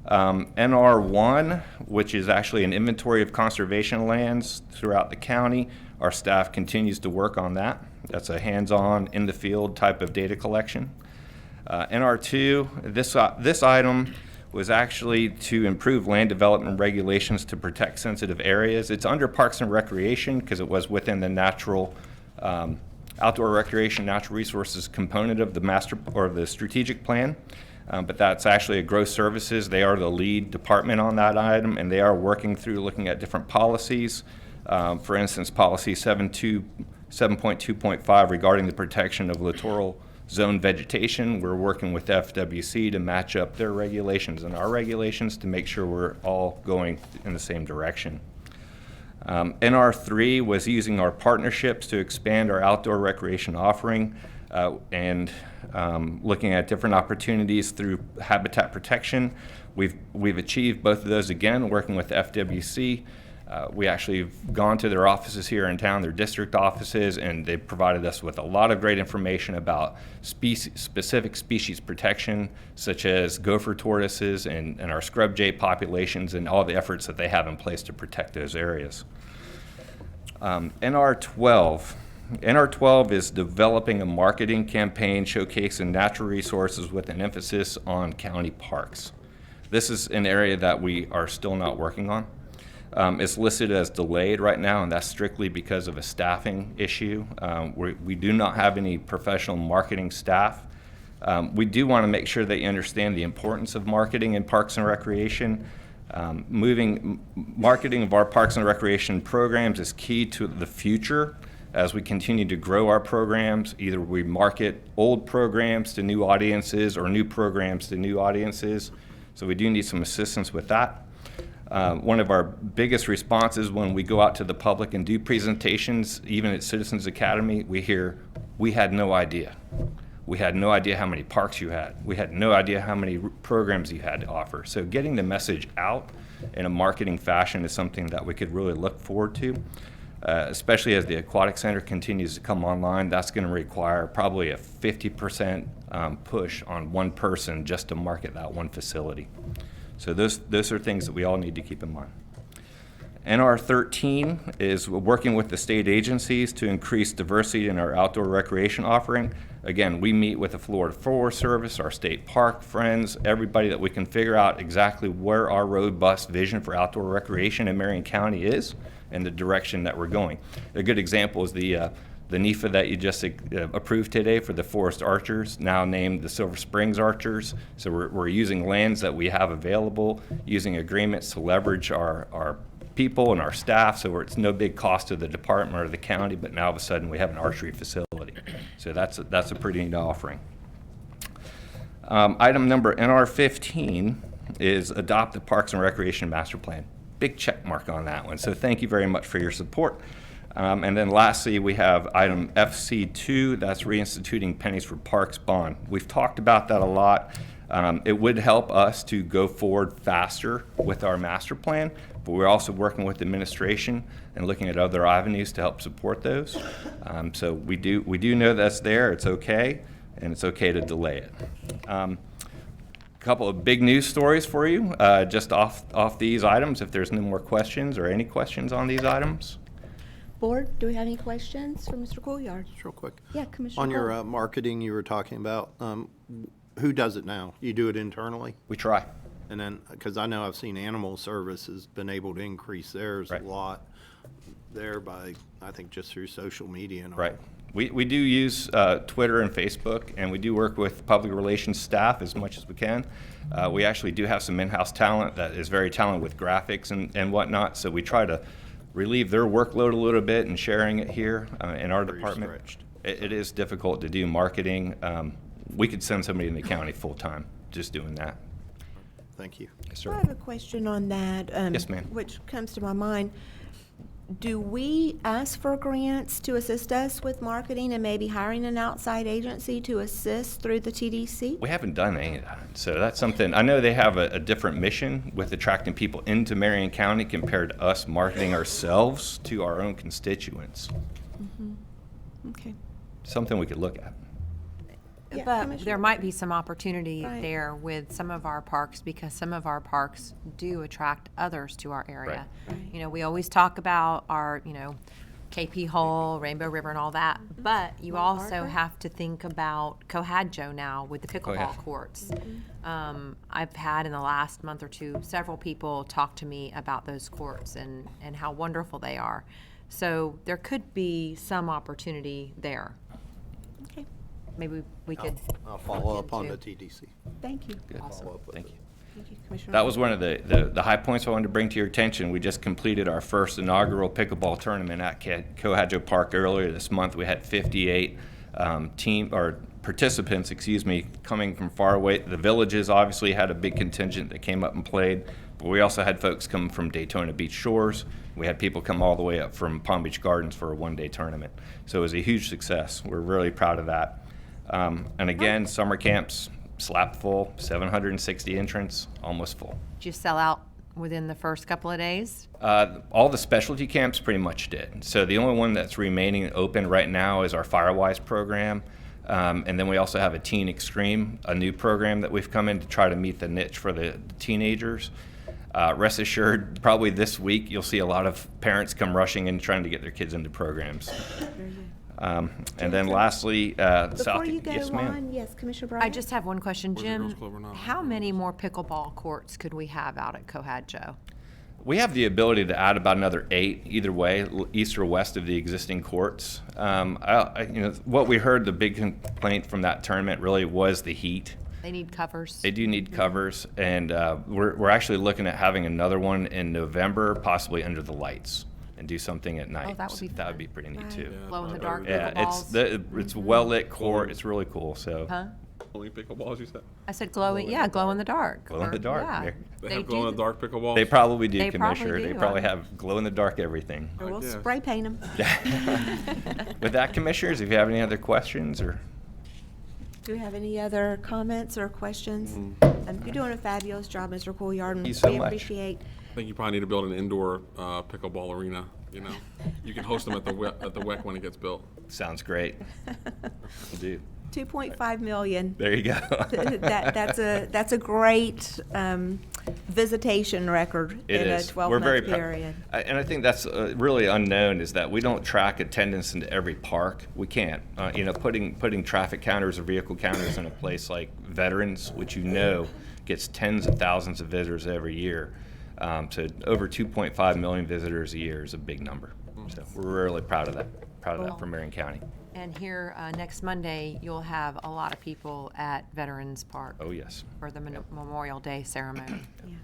NR1, which is actually an inventory of conservation lands throughout the county. Our staff continues to work on that. That's a hands-on, in-the-field type of data collection. NR2, this item was actually to improve land development regulations to protect sensitive areas. It's under Parks and Recreation because it was within the natural outdoor recreation, natural resources component of the master or the strategic plan. But that's actually a growth services. They are the lead department on that item, and they are working through looking at different policies. For instance, policy 7.2.5 regarding the protection of littoral zone vegetation. We're working with FWC to match up their regulations and our regulations to make sure we're all going in the same direction. NR3 was using our partnerships to expand our outdoor recreation offering and looking at different opportunities through habitat protection. We've achieved both of those again, working with FWC. We actually have gone to their offices here in town, their district offices, and they've provided us with a lot of great information about specific species protection, such as gopher tortoises and our scrub jay populations and all the efforts that they have in place to protect those areas. NR12 is developing a marketing campaign showcasing natural resources with an emphasis on county parks. This is an area that we are still not working on. It's listed as delayed right now, and that's strictly because of a staffing issue. We do not have any professional marketing staff. We do want to make sure that you understand the importance of marketing in Parks and Recreation. Marketing of our Parks and Recreation programs is key to the future as we continue to grow our programs. Either we market old programs to new audiences or new programs to new audiences. So we do need some assistance with that. One of our biggest responses when we go out to the public and do presentations, even at Citizens Academy, we hear, "We had no idea. We had no idea how many parks you had. We had no idea how many programs you had to offer." So getting the message out in a marketing fashion is something that we could really look forward to, especially as the Aquatic Center continues to come online. That's going to require probably a 50% push on one person just to market that one facility. So those are things that we all need to keep in mind. NR13 is working with the state agencies to increase diversity in our outdoor recreation offering. Again, we meet with the Florida Forest Service, our state park friends, everybody that we can figure out exactly where our robust vision for outdoor recreation in Marion County is and the direction that we're going. A good example is the NEFA that you just approved today for the Forest Archers, now named the Silver Springs Archers. So we're using lands that we have available, using agreements to leverage our people and our staff, so it's no big cost to the department or the county, but now all of a sudden we have an archery facility. So that's a pretty neat offering. Item number NR15 is adopt the Parks and Recreation Master Plan. Big check mark on that one, so thank you very much for your support. And then lastly, we have item FC2, that's reinstituting Pennies for Parks bond. We've talked about that a lot. It would help us to go forward faster with our master plan, but we're also working with the administration and looking at other avenues to help support those. So we do know that's there, it's okay, and it's okay to delay it. A couple of big news stories for you, just off these items, if there's no more questions or any questions on these items. Board, do we have any questions for Mr. Couillard? Just real quick. Yeah, Commissioner On your Cole. marketing you were talking about, who does it now? You do it internally? We try. And then, because I know I've seen Animal Service has been able to increase theirs a lot there by, I think, just through social media and all. Right. We do use Twitter and Facebook, and we do work with public relations staff as much as we can. We actually do have some in-house talent that is very talented with graphics and whatnot, so we try to relieve their workload a little bit and sharing it here in our department. It is difficult to do marketing. We could send somebody in the county full-time just doing that. Thank you. Yes, sir. I have a question on that. Yes, ma'am. Which comes to my mind. Do we ask for grants to assist us with marketing and maybe hiring an outside agency to assist through the TDC? We haven't done any of that, so that's something. I know they have a different mission with attracting people into Marion County compared to us marketing ourselves to our own constituents. Mm-hmm. Okay. Something we could look at. Yeah, But Commissioner. there might be some opportunity Right. there with some of our parks, because some of our parks do attract others to our area. Right. You know, we always talk about our, KP Hole, Rainbow River, and all that. But you also have to think about Cohadjo now with the pickleball courts. I've had in the last month or two several people talk to me about those courts and how wonderful they are. So there could be some opportunity there. Okay. Maybe we could. I'll follow up on into- the TDC. Thank you. Follow up with Thank it. you. Thank you, Commissioner. That was one of the high points I wanted to bring to your attention. We just completed our first inaugural pickleball tournament at Cohadjo Park earlier this month. We had 58 participants, coming from far away. The villages obviously had a big contingent that came up and played, but we also had folks come from Daytona Beach Shores. We had people come all the way up from Palm Beach Gardens for a one-day tournament. So it was a huge success. We're really proud of that. And again, summer camps, slap full, 760 entrants, almost full. Did you sell out within the first couple of days? All the specialty camps pretty much did. So the only one that's remaining open right now is our Firewise program. And then we also have a Teen Extreme, a new program that we've come in to try to meet the niche for the teenagers. Rest assured, probably this week you'll see a lot of parents come rushing in trying to get their kids into programs. And then lastly, Before you go yes, ma'am. on, yes, Commissioner Bryant? I just have one question, Where's the girls' Jim. club or not? How many more pickleball courts could we have out at Cohadjo? We have the ability to add about another 8, either way, east or west of the existing courts. What we heard, the big complaint from that tournament really was the heat. They need covers. They do need covers, and we're actually looking at having another one in November, possibly under the lights, and do something at night. Oh, that would be That would be pretty neat too. Glow in the dark Yeah, pickleballs. it's well lit court. It's really cool. So Huh? Only pickleballs, you said? I said glow in the dark. glow in the dark. Yeah. There. They have glow in the dark pickleballs? They probably do, They probably Commissioner. They do. probably have glow in the dark everything. Or we'll guess. spray paint them. With that, Commissioners, if you have any other questions or. Do we have any other comments or questions? You're doing a fabulous job, Mr. Couillard, and Thank you so we much. appreciate. I think you probably need to build an indoor pickleball arena, you know? You can host them at the WEC when it gets built. Sounds great. Will do. 2.5 million. There you go. That's a great visitation record It in is. a We're very 12-month proud. period. And I think that's really unknown is that we don't track attendance into every park. We can't. Putting traffic counters or vehicle counters in a place like Veterans, which gets tens of thousands of visitors every year. So over 2.5 million visitors a year is a big number. So we're really proud of that. Proud of that for Marion County. And here, next Monday, you'll have a lot of people at Veterans Park. Oh, yes. For the Memorial Day ceremony. Yeah.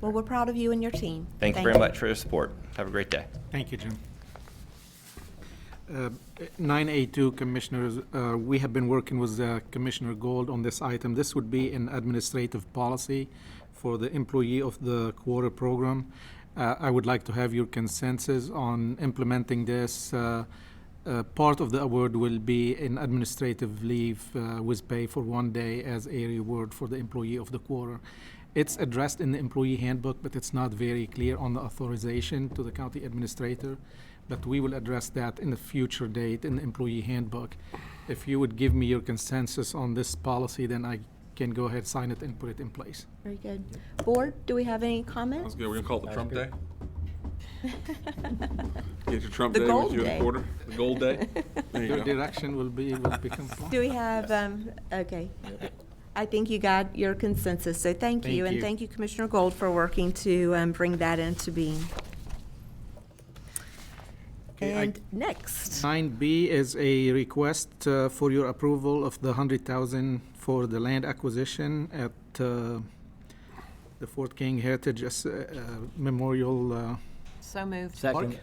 Well, we're proud of you and your team. Thank you very much for your support. Have a great day. Thank you, Jim. 9A2, Commissioners, we have been working with Commissioner Gold on this item. This would be an administrative policy for the employee of the quarter program. I would like to have your consensus on implementing this. Part of the award will be an administrative leave with pay for 1 day as a reward for the employee of the quarter. It's addressed in the employee handbook, but it's not very clear on the authorization to the county administrator. But we will address that in a future date in the employee handbook. If you would give me your consensus on this policy, then I can go ahead, sign it, and put it in place. Very good. Board, do we have any comments? That's good. We're going to call it the Trump Day. Get your Trump The Day gold with you in day. the quarter. The gold day. There you Your go. direction will become. Do we have, okay. I think you got your consensus, so thank you. Thank And you. thank you, Commissioner Gold, for working to bring that into being. Okay, And next, 9B is a request for your approval of the $100,000 for the land acquisition at the Fort King Heritage Memorial. So moved. Second.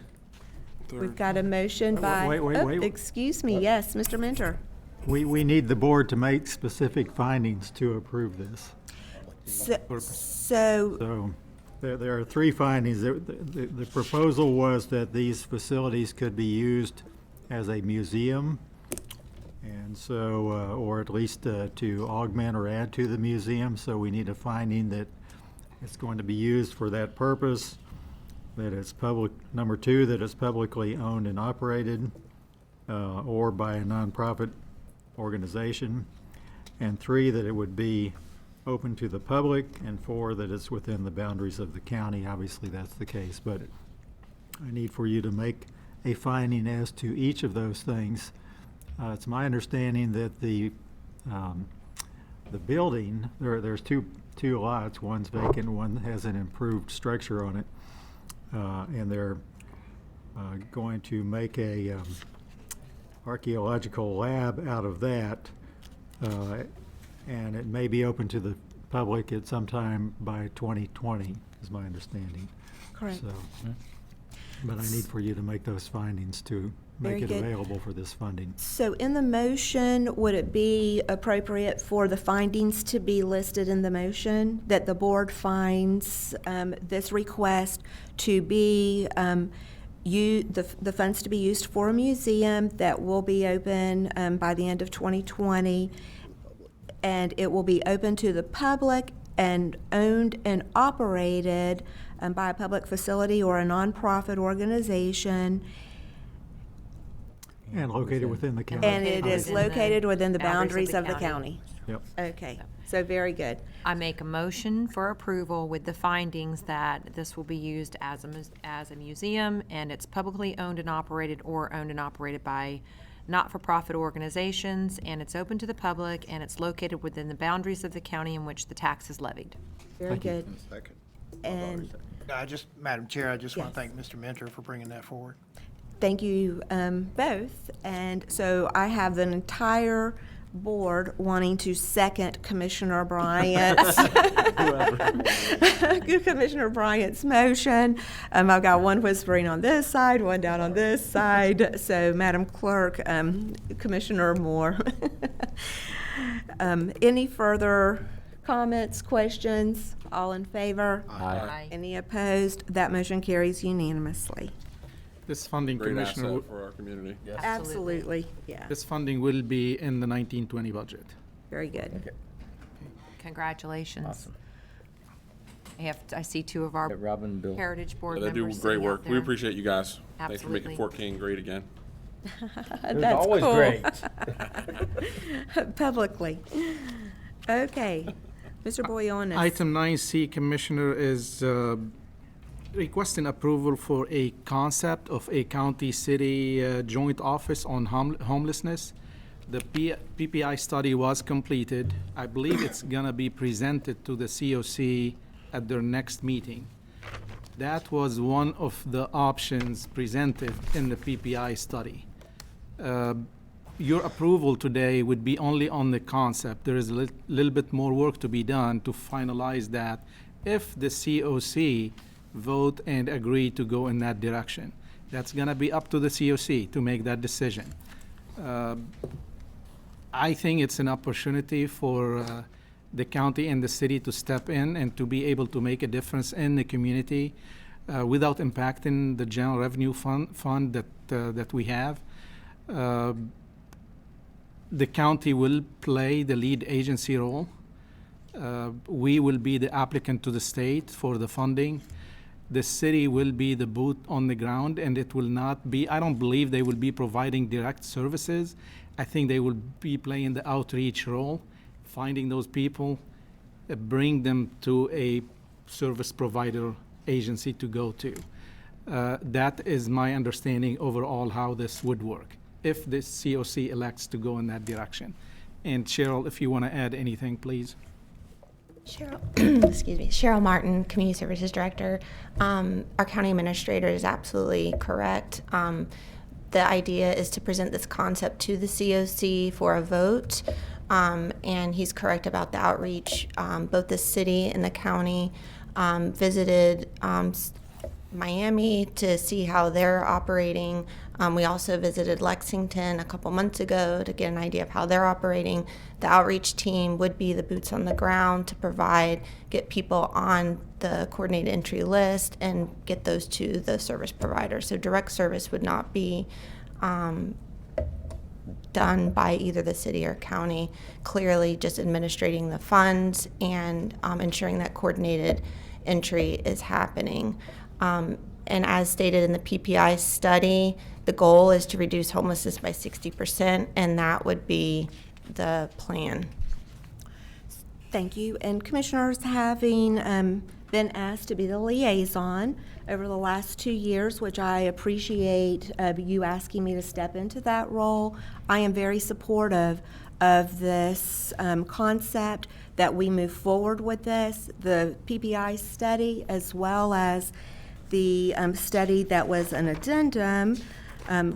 we've got a motion by, wait. excuse me, yes, Mr. Mentor. We need the board to make specific findings to approve this. So, So there are 3 findings. The proposal was that these facilities could be used as a museum, and so, or at least to augment or add to the museum. So we need a finding that it's going to be used for that purpose, that it's public, number 2, that it's publicly owned and operated, or by a nonprofit organization, and 3, that it would be open to the public, and 4, that it's within the boundaries of the county. Obviously, that's the case, but I need for you to make a finding as to each of those things. It's my understanding that the building, there's two lots, one's vacant, one has an improved structure on it, and they're going to make a archaeological lab out of that, and it may be open to the public at some time by 2020, is my understanding. Correct. So, but I need for you to make those findings to make Very it good. available for this funding. So in the motion, would it be appropriate for the findings to be listed in the motion, that the board finds this request to be, the funds to be used for a museum that will be open by the end of 2020, and it will be open to the public and owned and operated by a public facility or a nonprofit organization, And located within the county. and it is located within the boundaries of the county. county. Yep. Okay, so very good. I make a motion for approval with the findings that this will be used as a museum, and it's publicly owned and operated or owned and operated by not-for-profit organizations, and it's open to the public, and it's located within the boundaries of the county in which the tax is levied. Very good. Second. And Madam Chair, I just want Yes. to thank Mr. Mentor for bringing that forward. thank you both. And so I have the entire board wanting to second Commissioner Bryant's Commissioner Bryant's motion. I've got one whispering on this side, one down on this side. So Madam Clerk, Commissioner Moore. Any further comments, questions? All in favor? Aye. Any opposed? That motion carries unanimously. This funding, Great Commissioner, asset for our community. Absolutely, yeah. this funding will be in the 1920 budget. Very good. Congratulations. Awesome. I see two of our Yeah, Robin and Bill. Heritage Board Yeah, they do members great sitting out work. We there. appreciate you guys. Thanks for Absolutely. making Fort King great again. It was That's always cool. great. Publicly. Okay. Mr. Boyonis. Item 9C, Commissioner, is requesting approval for a concept of a county-city joint office on homelessness. The PPI study was completed. I believe it's gonna be presented to the COC at their next meeting. That was one of the options presented in the PPI study. Your approval today would be only on the concept. There is a little bit more work to be done to finalize that if the COC vote and agree to go in that direction. That's gonna be up to the COC to make that decision. I think it's an opportunity for the county and the city to step in and to be able to make a difference in the community without impacting the general revenue fund that we have. The county will play the lead agency role. We will be the applicant to the state for the funding. The city will be the boot on the ground, and it will not be, I don't believe they will be providing direct services. I think they will be playing the outreach role, finding those people, bring them to a service provider agency to go to. That is my understanding overall how this would work, if the COC elects to go in that direction. And Cheryl, if you want to add anything, please. Cheryl, excuse me, Cheryl Martin, Community Services Director. Our county administrator is absolutely correct. The idea is to present this concept to the COC for a vote, and he's correct about the outreach. Both the city and the county visited Miami to see how they're operating. We also visited Lexington a couple months ago to get an idea of how they're operating. The outreach team would be the boots on the ground to get people on the coordinated entry list and get those to the service provider. So direct service would not be done by either the city or county. Clearly just administrating the funds and ensuring that coordinated entry is happening. And as stated in the PPI study, the goal is to reduce homelessness by 60%, and that would be the plan. Thank you. And commissioners, having been asked to be the liaison over the last 2 years, which I appreciate you asking me to step into that role. I am very supportive of this concept, that we move forward with this, the PPI study, as well as the study that was an addendum,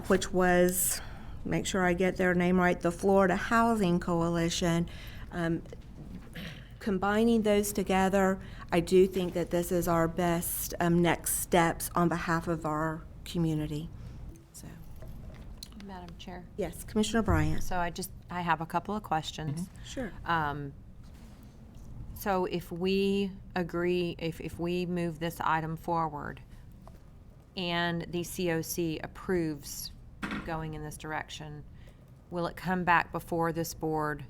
which was, make sure I get their name right, the Florida Housing Coalition. Combining those together, I do think that this is our best next steps on behalf of our community. So, Madam Chair. yes, Commissioner Bryant. So I have a couple of questions. Sure. So if we agree, if we move this item forward and the COC approves going in this direction, will it come back before this board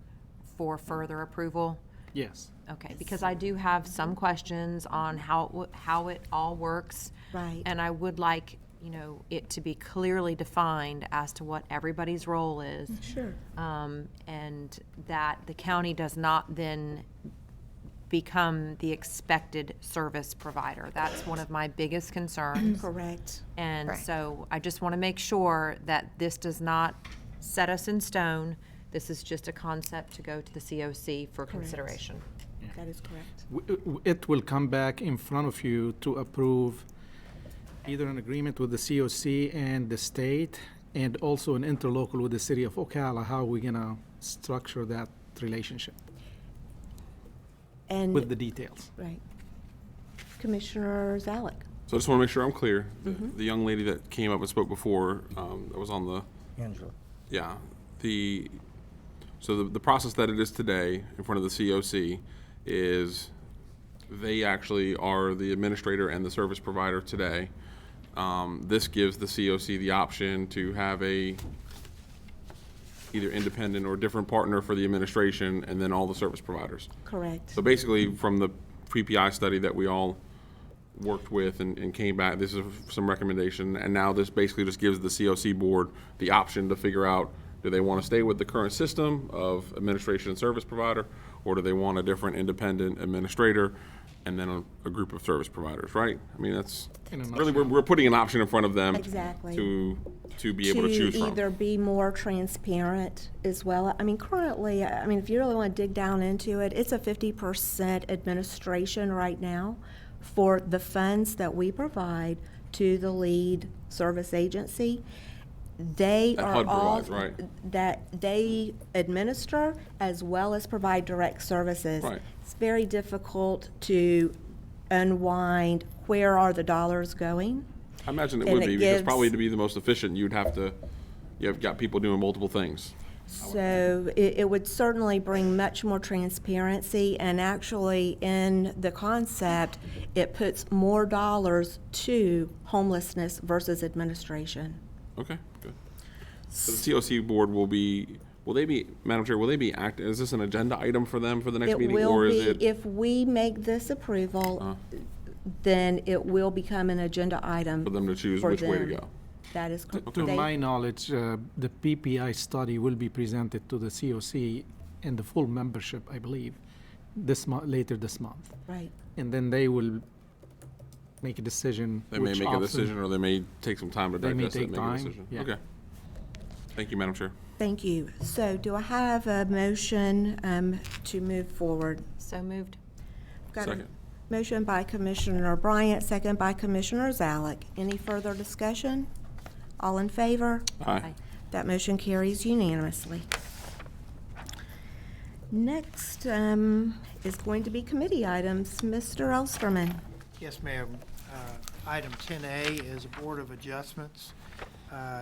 for further approval? Yes. Okay, because I do have some questions on how it all works. Right. And I would like, it to be clearly defined as to what everybody's role is. Sure. And that the county does not then become the expected service provider. That's one of my biggest concerns. Correct. And Correct. so I just want to make sure that this does not set us in stone. This is just a concept to go to the COC for consideration. That is correct. It will come back in front of you to approve either an agreement with the COC and the state, and also an interlocal with the city of Ocala, how we're gonna structure that relationship And with the details. right. Commissioner Zalek. So I just want to make sure I'm clear. The young lady that came up and spoke before, that was on the, Angela. yeah, so the process that it is today in front of the COC is they actually are the administrator and the service provider today. This gives the COC the option to have a either independent or different partner for the administration and then all the service providers. Correct. So basically, from the PPI study that we all worked with and came back, this is some recommendation, and now this basically just gives the COC board the option to figure out, do they want to stay with the current system of administration and service provider, or do they want a different independent administrator and then a group of service providers, right? I mean, that's really, we're putting an option in front of them Exactly. to be able to choose from. either be more transparent as well. I mean, currently, if you really want to dig down into it, it's a 50% administration right now for the funds that we provide to the lead service agency. They That are HUD all provides, right? that they administer as well as provide direct services. Right. It's very difficult to unwind where are the dollars going. I imagine it And would it be, because gives- probably to be the most efficient, you have got people doing multiple things. So it would certainly bring much more transparency, and actually in the concept, it puts more dollars to homelessness versus administration. Okay, good. So the COC board will they be, Madam Chair, will they be acting, is this an agenda item for them for the next It meeting? will Or is be, it? if we make this approval, then it will become an agenda item. For them to choose for which way to them. go. That is correct. To my knowledge, the PPI study will be presented to the COC and the full membership, I believe, later this month. Right. And then they will make a decision. They may which make a option- decision, or they may take some time to They may digest it and take make a time, decision. yeah. Okay. Thank you, Madam Chair. Thank you. So do I have a motion to move forward? So moved. Got a Second. motion by Commissioner Bryant, second by Commissioner Zalek. Any further discussion? All in favor? Aye. That motion carries unanimously. Next is going to be committee items. Mr. Elsterman. Yes, ma'am. Item 10A is a Board of Adjustments.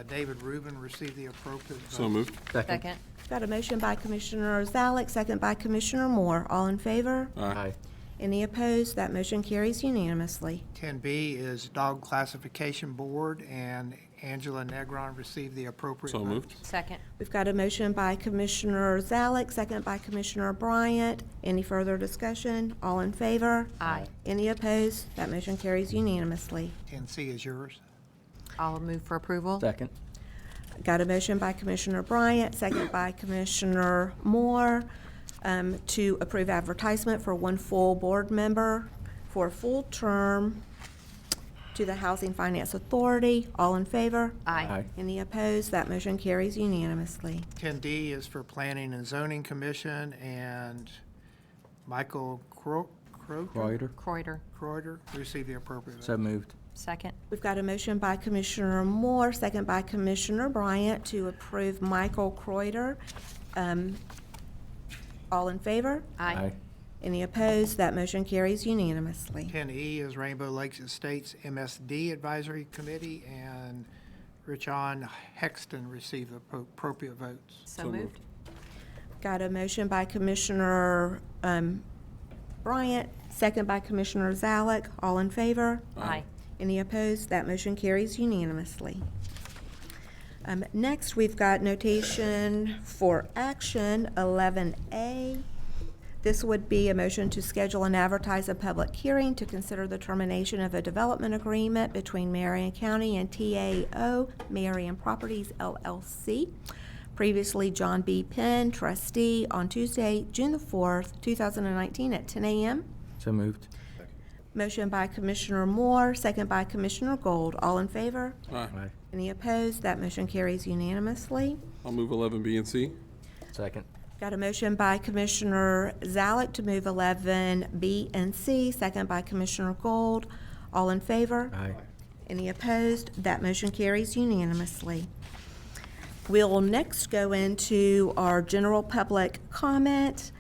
David Rubin received the appropriate vote. So moved. Second. Got a motion by Commissioner Zalek, second by Commissioner Moore. All in favor? Aye. Any opposed? That motion carries unanimously. 10B is Dog Classification Board, and Angela Negron received the appropriate So vote. moved. Second. We've got a motion by Commissioner Zalek, second by Commissioner Bryant. Any further discussion? All in favor? Aye. Any opposed? That motion carries unanimously. 10C is yours. I'll move for approval. Second. Got a motion by Commissioner Bryant, second by Commissioner Moore, to approve advertisement for one full board member for a full term to the Housing Finance Authority. All in favor? Aye. Any opposed? That motion carries unanimously. 10D is for Planning and Zoning Commission, and Michael Reuter. Kreuter receive the appropriate So votes. moved. Second. We've got a motion by Commissioner Moore, second by Commissioner Bryant to approve Michael Kreuter. All in favor? Aye. Any opposed? That motion carries unanimously. 10E is Rainbow Lakes Estates MSD Advisory Committee, and Richon Hexton receive the appropriate votes. So moved. Got a motion by Commissioner Bryant, second by Commissioner Zalek. All in favor? Aye. Any opposed? That motion carries unanimously. Next, we've got notation for action 11A. This would be a motion to schedule and advertise a public hearing to consider the termination of a development agreement between Marion County and TAO Marion Properties LLC. Previously, John B. Penn, trustee, on Tuesday, June the 4th, 2019 at 10 a.m. So moved. Motion by Commissioner Moore, second by Commissioner Gold. All in favor? Aye. Any opposed? That motion carries unanimously. I'll move 11B and C. Second. Got a motion by Commissioner Zalek to move 11B and C, second by Commissioner Gold. All in favor? Aye. Any opposed? That motion carries unanimously. We'll next go into our general public comment.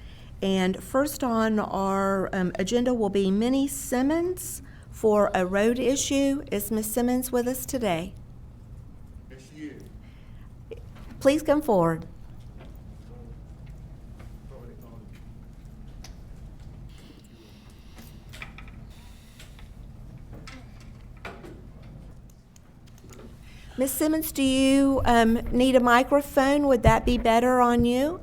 And first on our agenda will be Minnie Simmons for a road issue. Is Ms. Simmons with us today? Yes, she is. Please come forward. Ms. Simmons, do you need a microphone? Would that be better on you?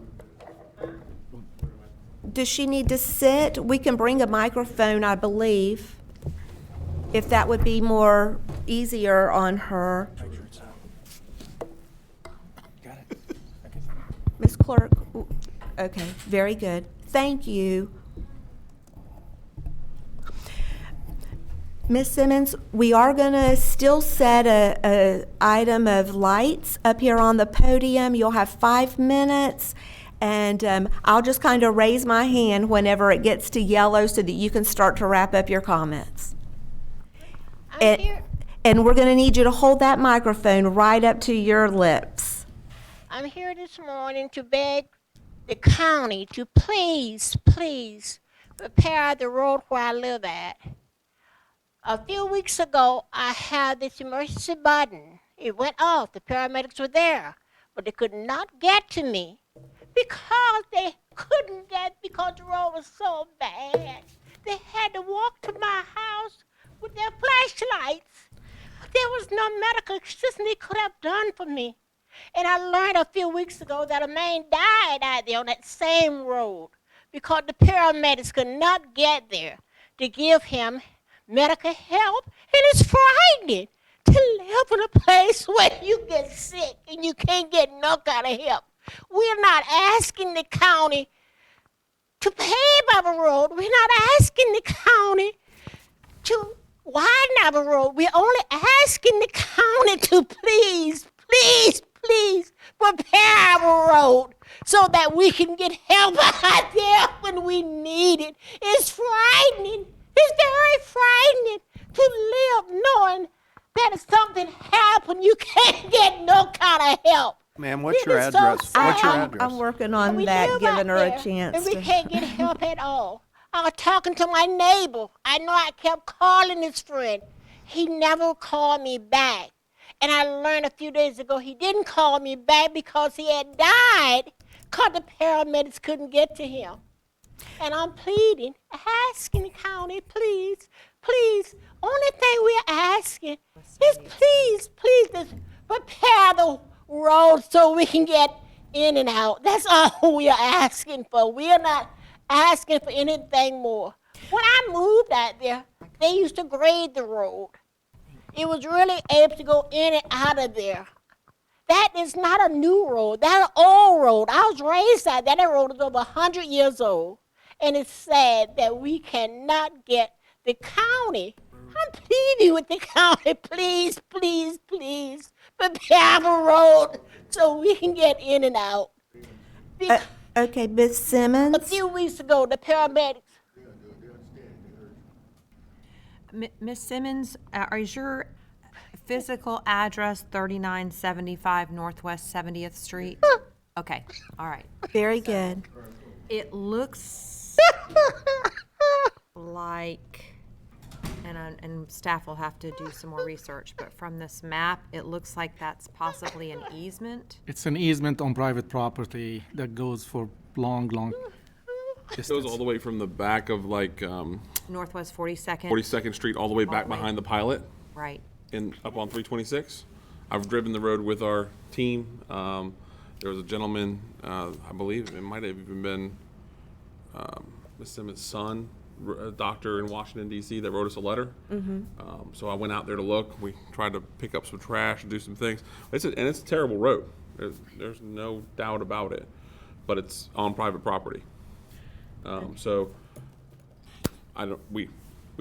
Does she need to sit? We can bring a microphone, I believe, if that would be more easier on her. Ms. Clerk, okay, very good. Thank you. Ms. Simmons, we are going to still set a item of lights up here on the podium. You'll have 5 minutes. And I'll just kind of raise my hand whenever it gets to yellow so that you can start to wrap up your comments. And we're going to need you to hold that microphone right up to your lips. I'm here this morning to beg the county to please repair the road where I live at. A few weeks ago, I had this emergency button. It went off. The paramedics were there, but they could not get to me. Because they couldn't get, because the road was so bad. They had to walk to my house with their flashlights. But there was no medical assistance they could have done for me. And I learned a few weeks ago that a man died out there on that same road because the paramedics could not get there to give him medical help. And it's frightening to live in a place where you get sick and you can't get no kind of help. We're not asking the county to pave our road. We're not asking the county to widen our road. We're only asking the county to please repair our road so that we can get help out there when we need it. It's frightening. It's very frightening to live knowing that if something happened, you can't get no kind of help. Ma'am, what's It your is so address? What's your sad. address? I'm working on We that, live giving out her there, a chance and we to. can't get help at all. I was talking to my neighbor. I know I kept calling his friend. He never called me back. And I learned a few days ago he didn't call me back because he had died because the paramedics couldn't get to him. And I'm pleading, asking the county, please, only thing we're asking is please, just repair the road so we can get in and out. That's all we are asking for. We are not asking for anything more. When I moved out there, they used to grade the road. It was really able to go in and out of there. That is not a new road. That's an old road. I was raised out there. That road is over 100 years old. And it's sad that we cannot get the county, I'm pleading with the county, please, please, please, prepare the road so we can get in and out. Okay, Ms. Simmons? A few weeks ago, the paramedics. Ms. Simmons, is your physical address 3975 Northwest 70th Street? Okay, all right. Very good. It looks like, and staff will have to do some more research, but from this map, it looks like that's possibly an easement. It's an easement on private property that goes for long It goes all the way from the back of like Northwest 42nd. 42nd Street all the way back the way. behind the pilot Right. and up on 326. I've driven the road with our team. There was a gentleman, I believe it might have even been Ms. Simmons' son, a doctor in Washington, D.C., that wrote us a letter. So I went out there to look. We tried to pick up some trash and do some things. It's a terrible road. There's no doubt about it. But it's on private property. So we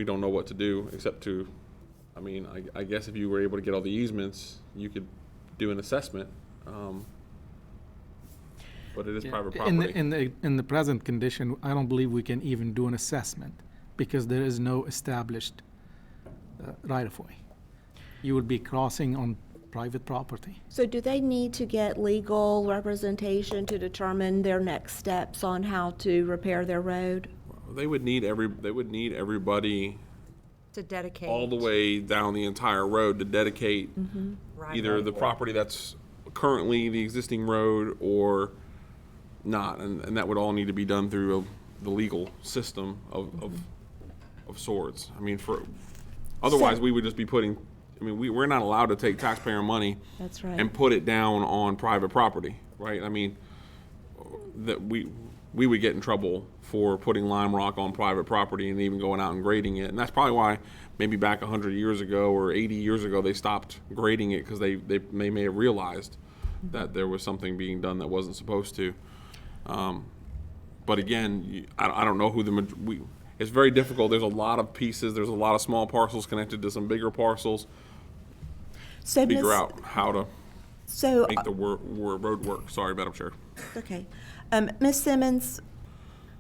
don't know what to do except to, I mean, I guess if you were able to get all the easements, you could do an assessment. But it is private property. In the present condition, I don't believe we can even do an assessment because there is no established right-of-way. You would be crossing on private property. So do they need to get legal representation to determine their next steps on how to repair their road? They would need everybody To dedicate. all the way down the entire road to dedicate either the property that's currently the existing road or not, and that would all need to be done through the legal system of sorts. I mean, otherwise we would just be putting. I mean, we're not allowed to take taxpayer money. That's right. And put it down on private property, right? I mean, that we would get in trouble for putting lime rock on private property and even going out and grading it. And that's probably why maybe back 100 years ago or 80 years ago they stopped grading it, because they may have realized that there was something being done that wasn't supposed to. But again, I don't know who it's very difficult. There's a lot of pieces. There's a lot of small parcels connected to some bigger parcels. So Figure out how to So, make the road work. Sorry, Madam Chair. okay. Ms. Simmons,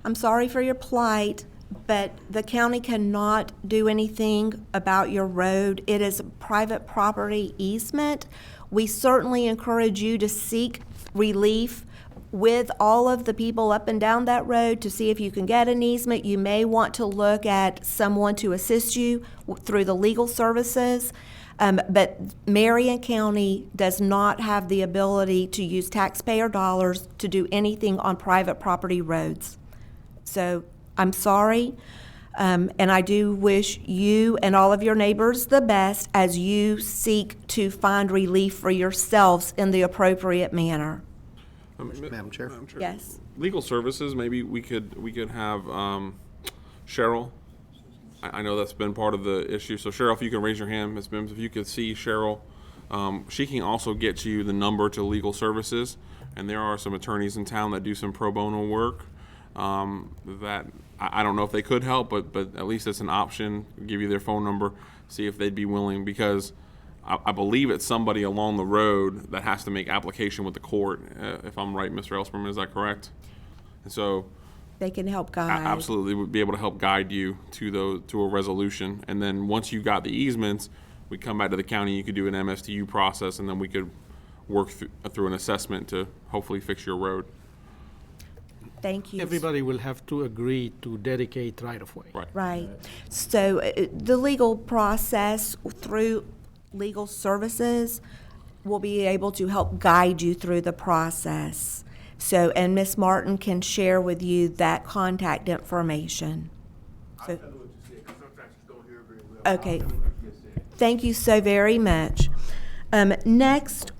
I'm sorry for your plight, but the county cannot do anything about your road. It is a private property easement. We certainly encourage you to seek relief with all of the people up and down that road to see if you can get an easement. You may want to look at someone to assist you through the legal services. But Marion County does not have the ability to use taxpayer dollars to do anything on private property roads. So I'm sorry, and I do wish you and all of your neighbors the best as you seek to find relief for yourselves in the appropriate manner. Madam Chair? Yes. Legal services, maybe we could have Cheryl. I know that's been part of the issue. So Cheryl, if you can raise your hand, Ms. Mims, if you could see Cheryl, she can also get you the number to legal services. And there are some attorneys in town that do some pro bono work that I don't know if they could help, but at least it's an option. Give you their phone number, see if they'd be willing, because I believe it's somebody along the road that has to make application with the court. If I'm right, Mr. Elsperman, is that correct? And so They can help guide. absolutely would be able to help guide you to a resolution. And then once you got the easements, we come back to the county. You could do an MSTU process, and then we could work through an assessment to hopefully fix your road. Thank you. Everybody will have to agree to dedicate right-of-way. Right. So the legal process through legal services will be able to help guide you through the process. So, and Ms. Martin can share with you that contact information. So, okay. Thank you so very much. Next,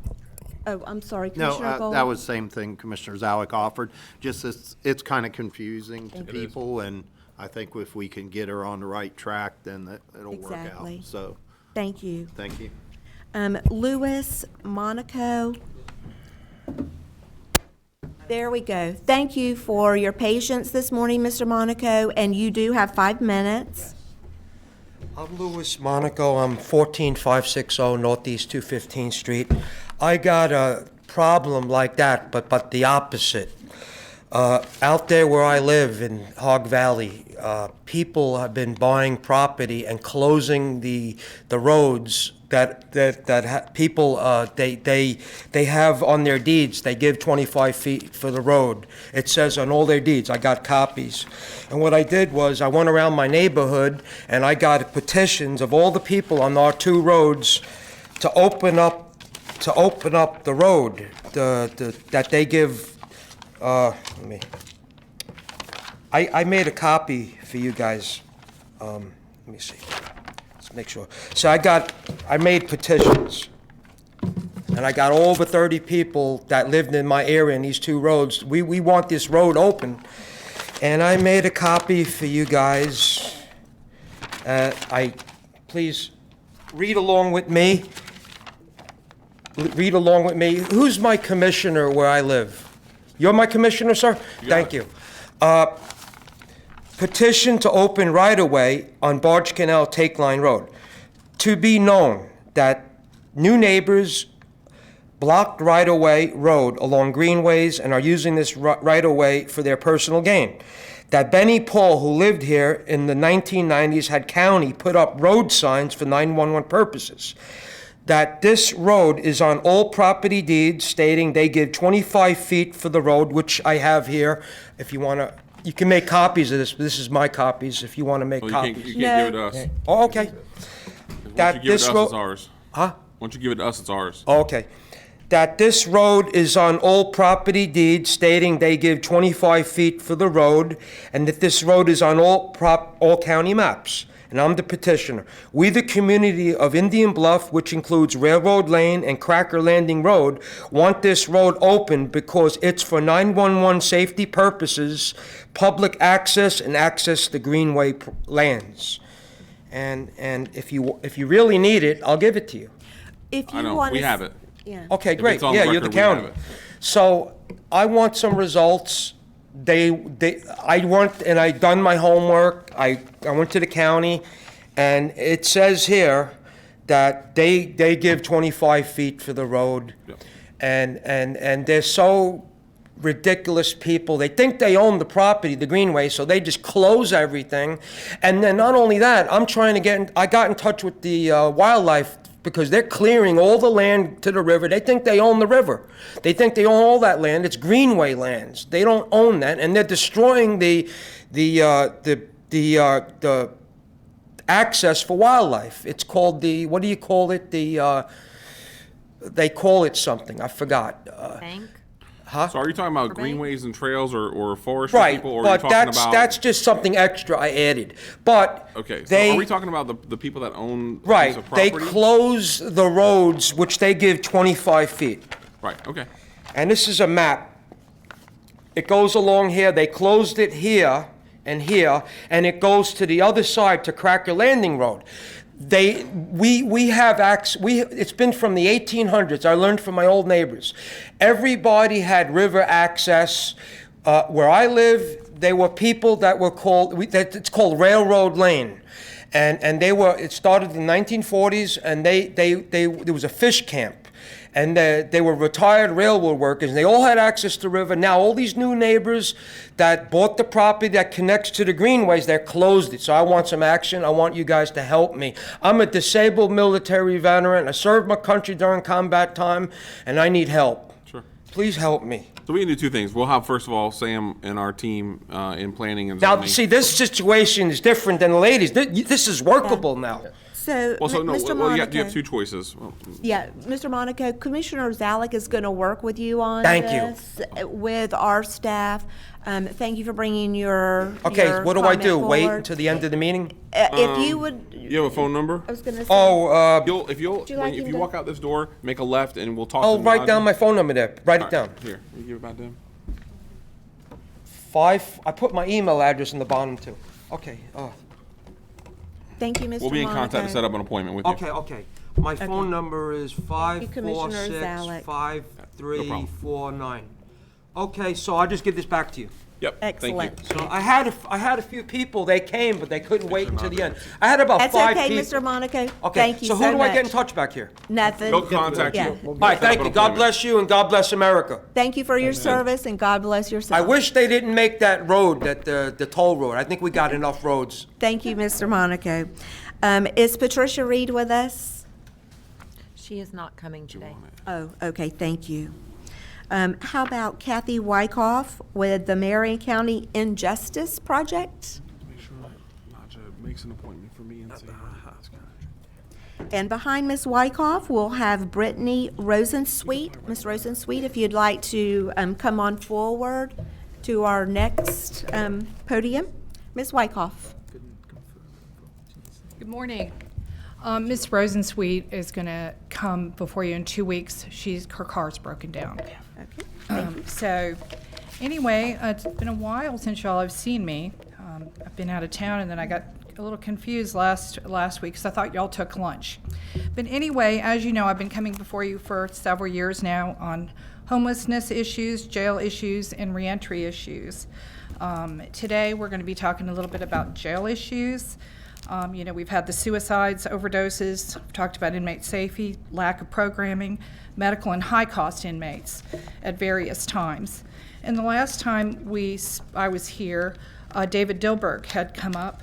oh, I'm sorry, Commissioner Gold. That was the same thing Commissioner Zalek offered. Just it's kind of confusing to people, and I think if we can get her on the right track, then it'll work out. Exactly. So, Thank you. thank you. Louis Monaco. There we go. Thank you for your patience this morning, Mr. Monaco, and you do have 5 minutes. I'm Louis Monaco. I'm 14560 Northeast 215th Street. I got a problem like that, but the opposite. Out there where I live in Hog Valley, people have been buying property and closing the roads that people they have on their deeds. They give 25 feet for the road. It says on all their deeds. I got copies. And what I did was I went around my neighborhood and I got petitions of all the people on our two roads to open up the road that they give. I made a copy for you guys. Let me see. Let's make sure. So I made petitions, and I got over 30 people that lived in my area in these two roads. We want this road open, and I made a copy for you guys. Please read along with me. Read along with me. Who's my commissioner where I live? You're my commissioner, sir? Thank you. Petition to open right-of-way on Barge Canal Take Line Road. To be known that new neighbors blocked right-of-way road along greenways and are using this right-of-way for their personal gain. That Benny Paul, who lived here in the 1990s, had county put up road signs for 911 purposes. That this road is on all property deeds stating they give 25 feet for the road, which I have here. If you want to, you can make copies of this. This is my copies if you want to make copies. You can't give it to us. Oh, okay. Once you give it to us, it's ours. Huh? Once you give it to us, it's ours. Okay. That this road is on all property deeds stating they give 25 feet for the road, and that this road is on all county maps. And I'm the petitioner. We, the community of Indian Bluff, which includes Railroad Lane and Cracker Landing Road, want this road open because it's for 911 safety purposes, public access, and access to greenway lands. And if you really need it, I'll give it to you. If you I know, want we have it. Yeah. Okay, If great. it's on Yeah, the you're the record, we have county. it. So I want some results. I done my homework. I went to the county, and it says here that they give 25 feet for the road, and they're so ridiculous people. They think they own the property, the greenway, so they just close everything. And then not only that, I got in touch with the wildlife because they're clearing all the land to the river. They think they own the river. They think they own all that land. It's greenway lands. They don't own that, and they're destroying the access for wildlife. It's called what do you call it? They call it something. I forgot. Bank? Huh? So are you talking about greenways and trails or forestry Right, people, or are but you talking about? that's just something extra I added. But Okay, so are we talking about the people that own a piece right, of they property? close the roads, which they give 25 feet. Right, okay. And this is a map. It goes along here. They closed it here and here, and it goes to the other side to Cracker Landing Road. It's been from the 1800s. I learned from my old neighbors. Everybody had river access. Where I live, there were people that were it's called Railroad Lane. And it started in the 1940s, and there was a fish camp. And they were retired railroad workers, and they all had access to the river. Now, all these new neighbors that bought the property that connects to the greenways, they're closed it. So I want some action. I want you guys to help me. I'm a disabled military veteran. I served my country during combat time, and I need help. Sure. Please help me. So we can do two things. We'll have, first of all, Sam and our team in planning and Now, zoning. see, this situation is different than the ladies. This is workable now. So, Well, so no, Mr. you Monaco. have two choices. Well, Yeah, Mr. Monaco, Commissioner Zalek is going to work with you on Thank you. this with our staff. Thank you for bringing your Okay, your what do I comment do? Wait forward. until the end of the meeting? If you would, You have a phone number? I was going to say. Oh, If you walk out this door, make a left, and we'll talk. I'll to write Roger. down my phone number there. Write it down. Here, you give it back to him. I put my email address in the bottom too. Okay. Thank you, Mr. We'll be in contact to Monaco. set up an appointment with you. Okay. My phone number is Commissioner Zalek. 546-5349. Okay, so I'll just give this back to you. Yep. Excellent. Thank you. So I had a few people, they came, but they couldn't wait until the end. I had about That's 5 okay, people. Mr. Monaco. Okay, Thank you so so who do I much. get in touch back here? Nothing. They'll contact Yeah. you. All right, thank you. God bless you and God bless America. Thank you for your service, and God bless yourself. I wish they didn't make that road, the toll road. I think we got enough roads. Thank you, Mr. Monaco. Is Patricia Reed with us? She is not coming today. Oh, okay, thank you. How about Kathy Wyckoff with the Marion County Injustice Project? Make sure Naja makes an appointment for me and see. And behind Ms. Wyckoff, we'll have Brittany Rosensweet. Ms. Rosensweet, if you'd like to come on forward to our next podium. Ms. Wyckoff. Good morning. Ms. Rosensweet is going to come before you in 2 weeks. Her car's broken down. Okay. So anyway, it's been a while since y'all have seen me. I've been out of town, and then I got a little confused last week because I thought y'all took lunch. But anyway, as you know, I've been coming before you for several years now on homelessness issues, jail issues, and reentry issues. Today, we're going to be talking a little bit about jail issues. We've had the suicides, overdoses, we've talked about inmate safety, lack of programming, medical and high-cost inmates at various times. And the last time I was here, David Dilberg had come up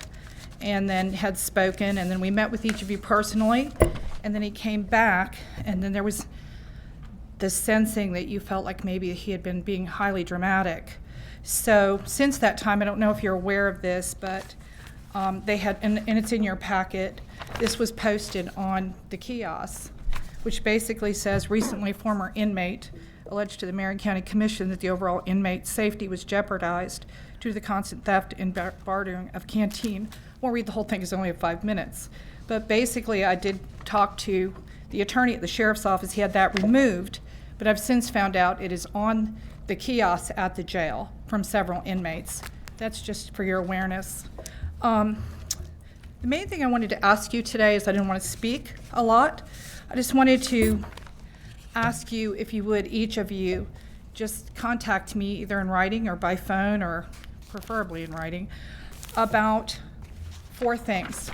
and then had spoken, and then we met with each of you personally, and then he came back, and then there was the sensing that you felt like maybe he had been being highly dramatic. So since that time, I don't know if you're aware of this, but they had, and it's in your packet, this was posted on the kiosk, which basically says, recently former inmate alleged to the Marion County Commission that the overall inmate safety was jeopardized due to the constant theft and bartering of canteen. I won't read the whole thing because it's only 5 minutes. But basically, I did talk to the attorney at the sheriff's office. He had that removed, but I've since found out it is on the kiosk at the jail from several inmates. That's just for your awareness. The main thing I wanted to ask you today is I didn't want to speak a lot. I just wanted to ask you if you would, each of you, just contact me either in writing or by phone, or preferably in writing, about 4 things,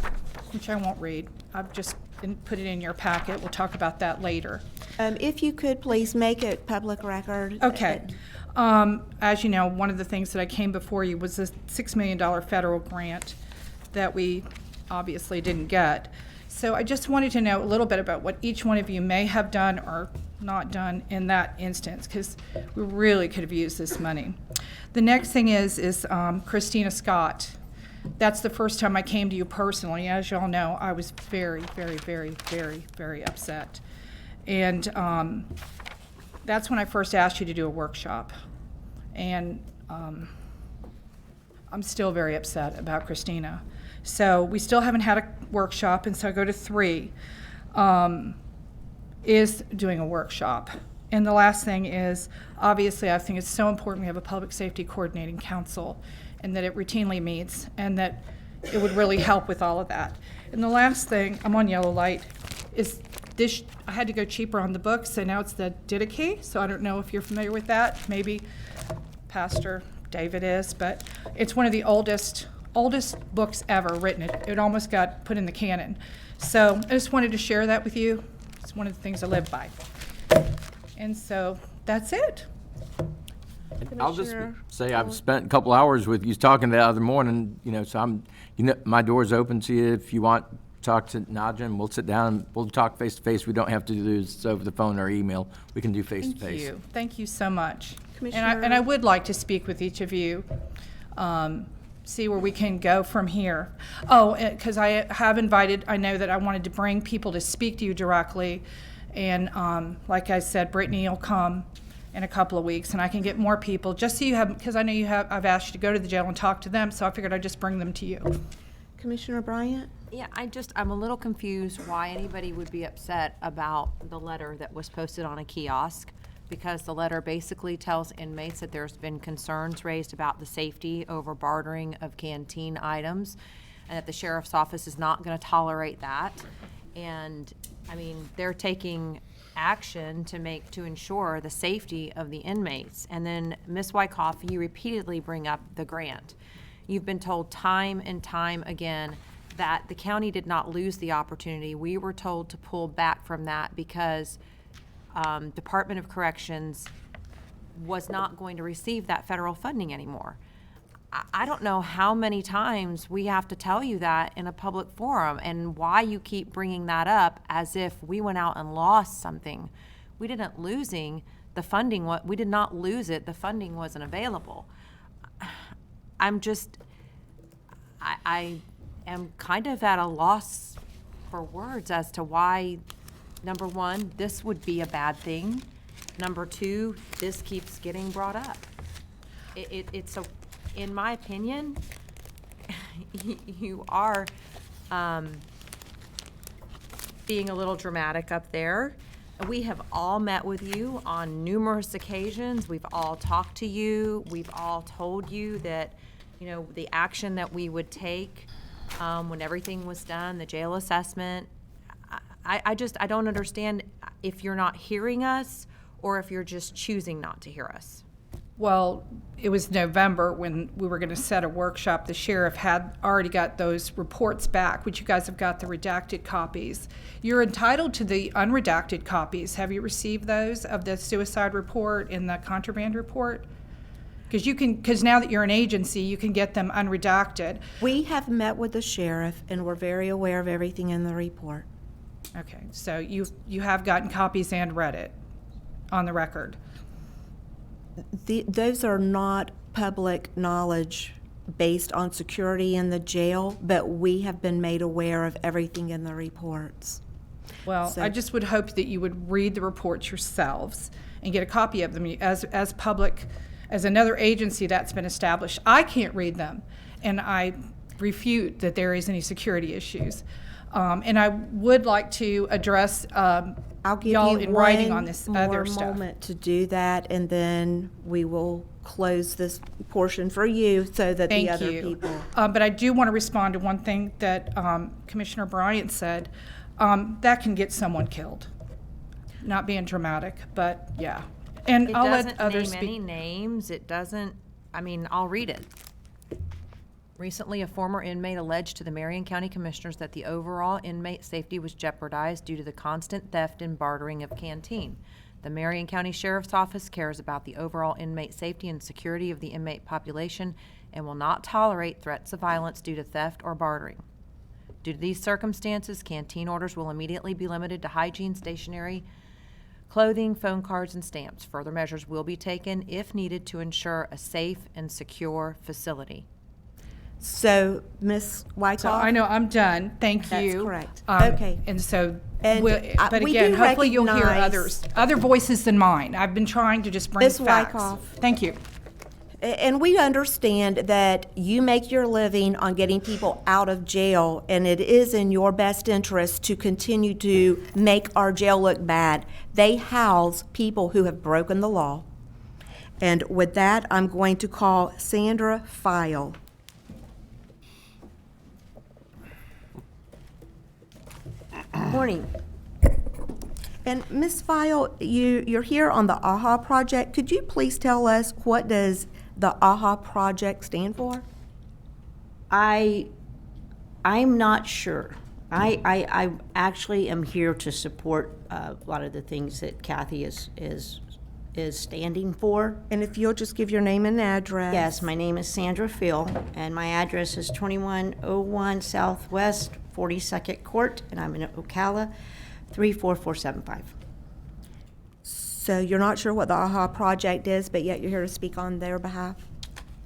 which I won't read. I've just put it in your packet. We'll talk about that later. If you could please make it public record. Okay. As you know, one of the things that I came before you was a $6 million federal grant that we obviously didn't get. So I just wanted to know a little bit about what each one of you may have done or not done in that instance, because we really could have used this money. The next thing is Christina Scott. That's the first time I came to you personally. As y'all know, I was very, very, very, very, very upset. And that's when I first asked you to do a workshop. And I'm still very upset about Christina. So we still haven't had a workshop, and so I go to 3, is doing a workshop. And the last thing is, obviously, I think it's so important we have a public safety coordinating council, and that it routinely meets, and that it would really help with all of that. And the last thing, I'm on yellow light, is this, I had to go cheaper on the books, so now it's the Didache, so I don't know if you're familiar with that. Maybe Pastor David is, but it's one of the oldest books ever written. It almost got put in the canon. So I just wanted to share that with you. It's one of the things I live by. And so that's it. I'll just say I've spent a couple hours with you talking the other morning, so my door's open to you if you want to talk to Naja, and we'll sit down and we'll talk face to face. We don't have to do this over the phone or email. We can do face to face. Thank you so much. Commissioner- And I would like to speak with each of you, see where we can go from here. Oh, because I have invited, I know that I wanted to bring people to speak to you directly. And like I said, Brittany will come in a couple of weeks, and I can get more people, just so you have, because I know I've asked you to go to the jail and talk to them, so I figured I'd just bring them to you. Commissioner Bryant? Yeah, I'm a little confused why anybody would be upset about the letter that was posted on a kiosk, because the letter basically tells inmates that there's been concerns raised about the safety over bartering of canteen items, and that the sheriff's office is not going to tolerate that. And I mean, they're taking action to ensure the safety of the inmates. And then, Ms. Wyckoff, you repeatedly bring up the grant. You've been told time and time again that the county did not lose the opportunity. We were told to pull back from that because Department of Corrections was not going to receive that federal funding anymore. I don't know how many times we have to tell you that in a public forum, and why you keep bringing that up as if we went out and lost something. We didn't losing the funding. We did not lose it. The funding wasn't available. I am kind of at a loss for words as to why, number one, this would be a bad thing. Number two, this keeps getting brought up. It's a, in my opinion, you are being a little dramatic up there. We have all met with you on numerous occasions. We've all talked to you. We've all told you that, you know, the action that we would take when everything was done, the jail assessment. I don't understand if you're not hearing us or if you're just choosing not to hear us. Well, it was November when we were going to set a workshop. The sheriff had already got those reports back, which you guys have got the redacted copies. You're entitled to the unredacted copies. Have you received those of the suicide report and the contraband report? Because now that you're an agency, you can get them unredacted. We have met with the sheriff, and we're very aware of everything in the report. Okay, so you have gotten copies and read it on the record. Those are not public knowledge based on security in the jail, but we have been made aware of everything in the reports. Well, I just would hope that you would read the reports yourselves and get a copy of them as public, as another agency that's been established. I can't read them, and I refute that there is any security issues. And I would like to address I'll give y'all you in writing on one this more other stuff. moment to do that, and then we will close this portion for you so that the other people. But I do want to respond to one thing that Commissioner Bryant said. That can get someone killed. Not being dramatic, but yeah. And I'll let others name speak. any names. It doesn't, I mean, I'll read it. Recently, a former inmate alleged to the Marion County Commissioners that the overall inmate safety was jeopardized due to the constant theft and bartering of canteen. The Marion County Sheriff's Office cares about the overall inmate safety and security of the inmate population and will not tolerate threats of violence due to theft or bartering. Due to these circumstances, canteen orders will immediately be limited to hygiene, stationery, clothing, phone cards, and stamps. Further measures will be taken if needed to ensure a safe and secure facility. So, Ms. Wyckoff? So I know I'm done. Thank you. That's correct. Okay. And so, And, but we again, do hopefully you'll hear recognize- other voices than mine. I've been trying to just bring Ms. facts. Wyckoff. Thank you. And we understand that you make your living on getting people out of jail, and it is in your best interest to continue to make our jail look bad. They house people who have broken the law. And with that, I'm going to call Sandra File. Morning. And Ms. File, you're here on the AHA project. Could you please tell us what does the AHA project stand for? I'm not sure. I actually am here to support a lot of the things that Kathy is standing for. And if you'll just give your name and address. Yes, my name is Sandra Phil, and my address is 2101 Southwest 42nd Court, and I'm in Ocala, 34475. So you're not sure what the AHA project is, but yet you're here to speak on their behalf?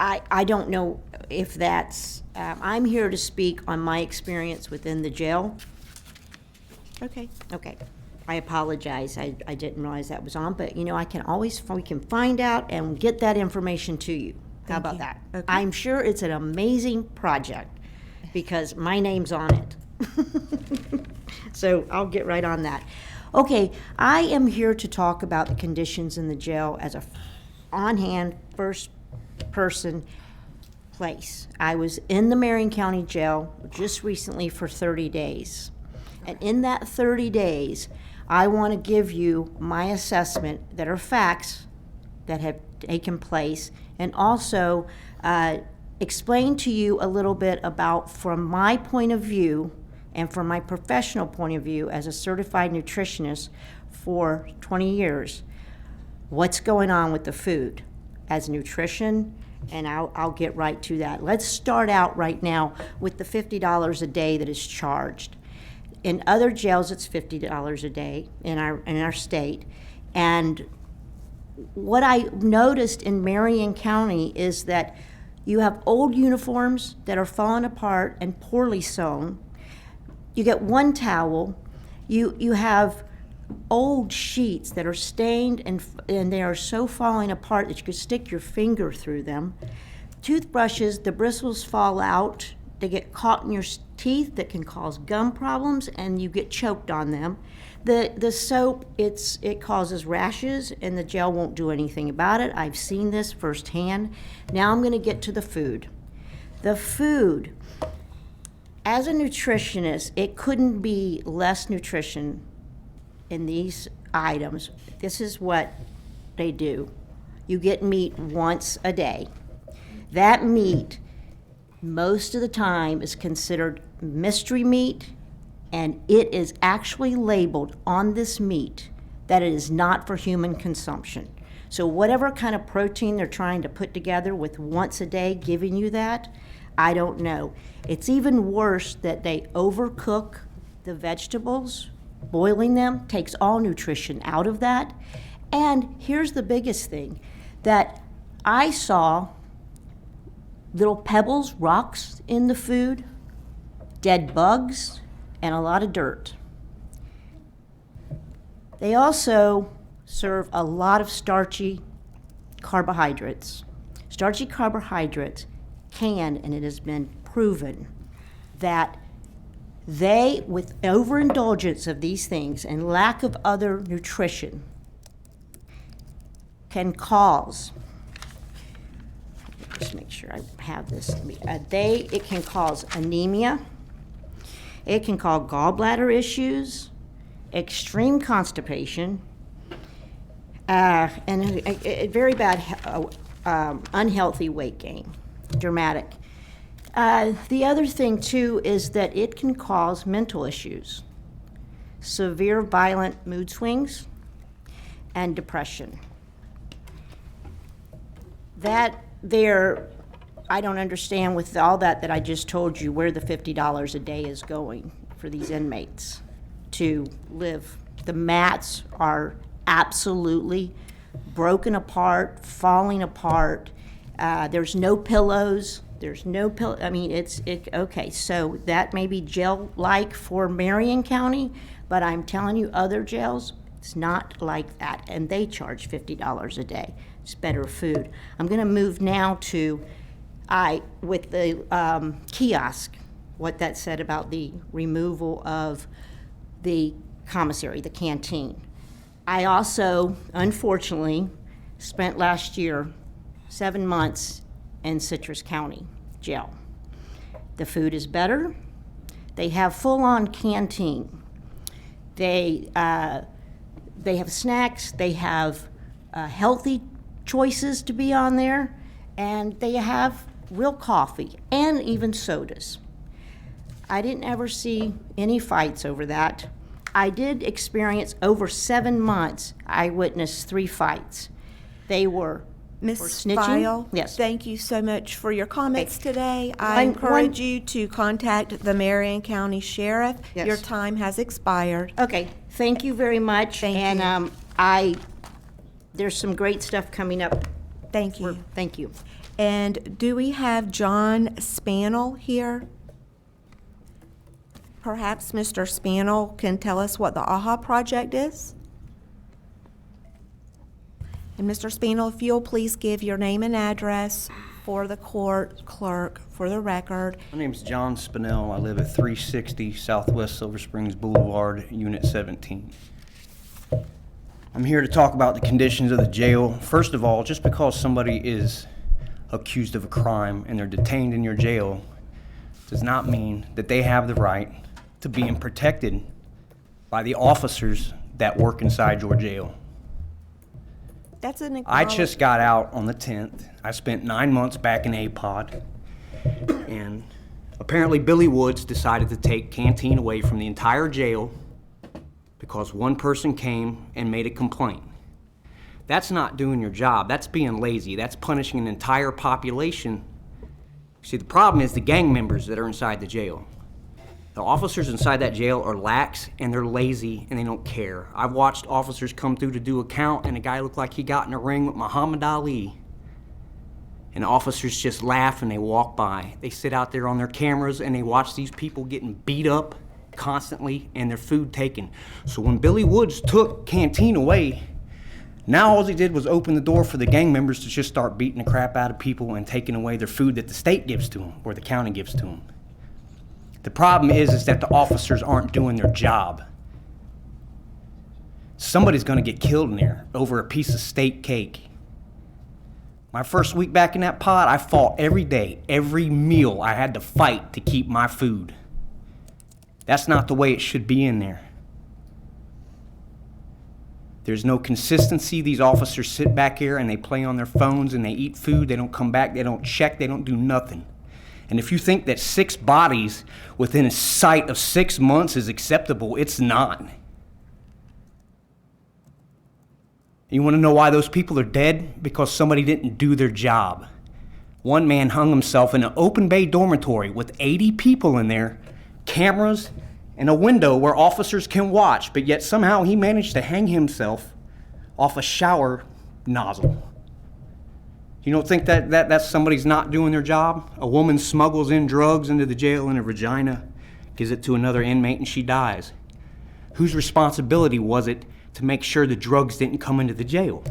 I don't know if that's, I'm here to speak on my experience within the jail. Okay. Okay. I apologize. I didn't realize that was on, but you know, we can find out and get that information to you. How about that? Okay. I'm sure it's an amazing project because my name's on it. So I'll get right on that. Okay, I am here to talk about the conditions in the jail as a on-hand, first-person place. I was in the Marion County Jail just recently for 30 days. And in that 30 days, I want to give you my assessment that are facts that have taken place, and also explain to you a little bit about, from my point of view and from my professional point of view as a certified nutritionist for 20 years, what's going on with the food as nutrition, and I'll get right to that. Let's start out right now with the $50 a day that is charged. In other jails, it's $50 a day in our state. And what I noticed in Marion County is that you have old uniforms that are falling apart and poorly sewn. You get one towel. You have old sheets that are stained and they are so falling apart that you could stick your finger through them. Toothbrushes, the bristles fall out. They get caught in your teeth that can cause gum problems, and you get choked on them. The soap, it causes rashes, and the jail won't do anything about it. I've seen this firsthand. Now I'm going to get to the food. The food, as a nutritionist, it couldn't be less nutrition in these items. This is what they do. You get meat once a day. That meat, most of the time, is considered mystery meat, and it is actually labeled on this meat that it is not for human consumption. So whatever kind of protein they're trying to put together with once a day giving you that, I don't know. It's even worse that they overcook the vegetables. Boiling them takes all nutrition out of that. And here's the biggest thing, that I saw little pebbles, rocks in the food, dead bugs, and a lot of dirt. They also serve a lot of starchy carbohydrates. Starchy carbohydrates can, and it has been proven, that they, with overindulgence of these things and lack of other nutrition, can cause, just make sure I have this, it can cause anemia, it can cause gallbladder issues, extreme constipation, and a very bad, unhealthy weight gain, dramatic. The other thing, too, is that it can cause mental issues, severe violent mood swings, and depression. That there, I don't understand with all that I just told you where the $50 a day is going for these inmates to live. The mats are absolutely broken apart, falling apart. There's no pillows. There's no pillow. I mean, okay, so that may be jail-like for Marion County, but I'm telling you, other jails, it's not like that, and they charge $50 a day. It's better food. I'm going to move now to, with the kiosk, what that said about the removal of the commissary, the canteen. I also, unfortunately, spent last year 7 months in Citrus County Jail. The food is better. They have full-on canteen. They have snacks. They have healthy choices to be on there, and they have real coffee and even sodas. I didn't ever see any fights over that. I did experience over 7 months, I witnessed 3 fights. They were Ms. for snitching. File, Yes. thank you so much for your comments today. I One- encourage you to contact the Marion County Sheriff. Yes. Your time has expired. Okay, thank you very much. Thank and you. There's some great stuff coming up. Thank you. Thank you. And do we have John Spannell here? Perhaps Mr. Spannell can tell us what the AHA project is? And Mr. Spannell, if you'll please give your name and address for the court clerk for the record. My name's John Spannell. I live at 360 Southwest Silver Springs Boulevard, Unit 17. I'm here to talk about the conditions of the jail. First of all, just because somebody is accused of a crime and they're detained in your jail does not mean that they have the right to being protected by the officers that work inside your jail. That's an I just got out on the 10th. I spent 9 months back in APOD, and apparently Billy Woods decided to take canteen away from the entire jail because one person came and made a complaint. That's not doing your job. That's being lazy. That's punishing an entire population. See, the problem is the gang members that are inside the jail. The officers inside that jail are lax and they're lazy and they don't care. I've watched officers come through to do a count and a guy looked like he got in a ring with Muhammad Ali. And the officers just laugh and they walk by. They sit out there on their cameras and they watch these people getting beat up constantly and their food taken. So when Billy Woods took canteen away, now all he did was open the door for the gang members to just start beating the crap out of people and taking away their food that the state gives to them or the county gives to them. The problem is that the officers aren't doing their job. Somebody's gonna get killed in there over a piece of steak cake. My first week back in that pod, I fought every day, every meal. I had to fight to keep my food. That's not the way it should be in there. There's no consistency. These officers sit back here and they play on their phones and they eat food. They don't come back, they don't check, they don't do nothing. And if you think that 6 bodies within a sight of 6 months is acceptable, it's not. You want to know why those people are dead? Because somebody didn't do their job. One man hung himself in an open bay dormitory with 80 people in there, cameras, and a window where officers can watch, but yet somehow he managed to hang himself off a shower nozzle. You don't think that's somebody's not doing their job? A woman smuggles in drugs into the jail in her vagina, gives it to another inmate, and she dies. Whose responsibility was it to make sure the drugs didn't come into the jail?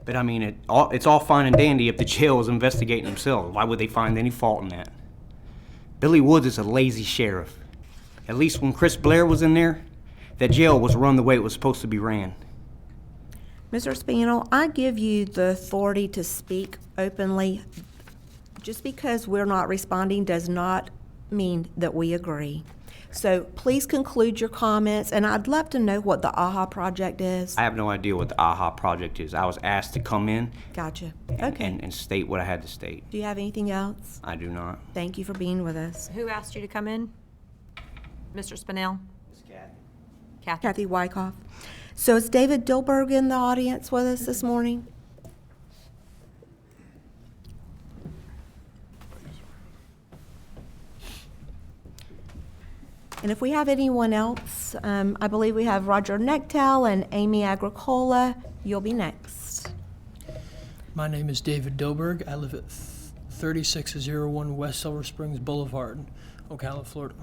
But I mean, it's all fine and dandy if the jail is investigating themselves. Why would they find any fault in that? Billy Woods is a lazy sheriff. At least when Chris Blair was in there, that jail was run the way it was supposed to be ran. Mr. Spinell, I give you the authority to speak openly. Just because we're not responding does not mean that we agree. So please conclude your comments, and I'd love to know what the AHA project is. I have no idea what the AHA project is. I was asked to come in Gotcha. and, Okay. and state what I had to state. Do you have anything else? I do not. Thank you for being with us. Who asked you to come in? Mr. Spinell? Kathy. Kathy Wyckoff. So is David Dilberg in the audience with us this morning? And if we have anyone else, I believe we have Roger Nechtel and Amy Agricola. You'll be next. My name is David Dilberg. I live at 3601 West Silver Springs Boulevard, Ocala, Florida.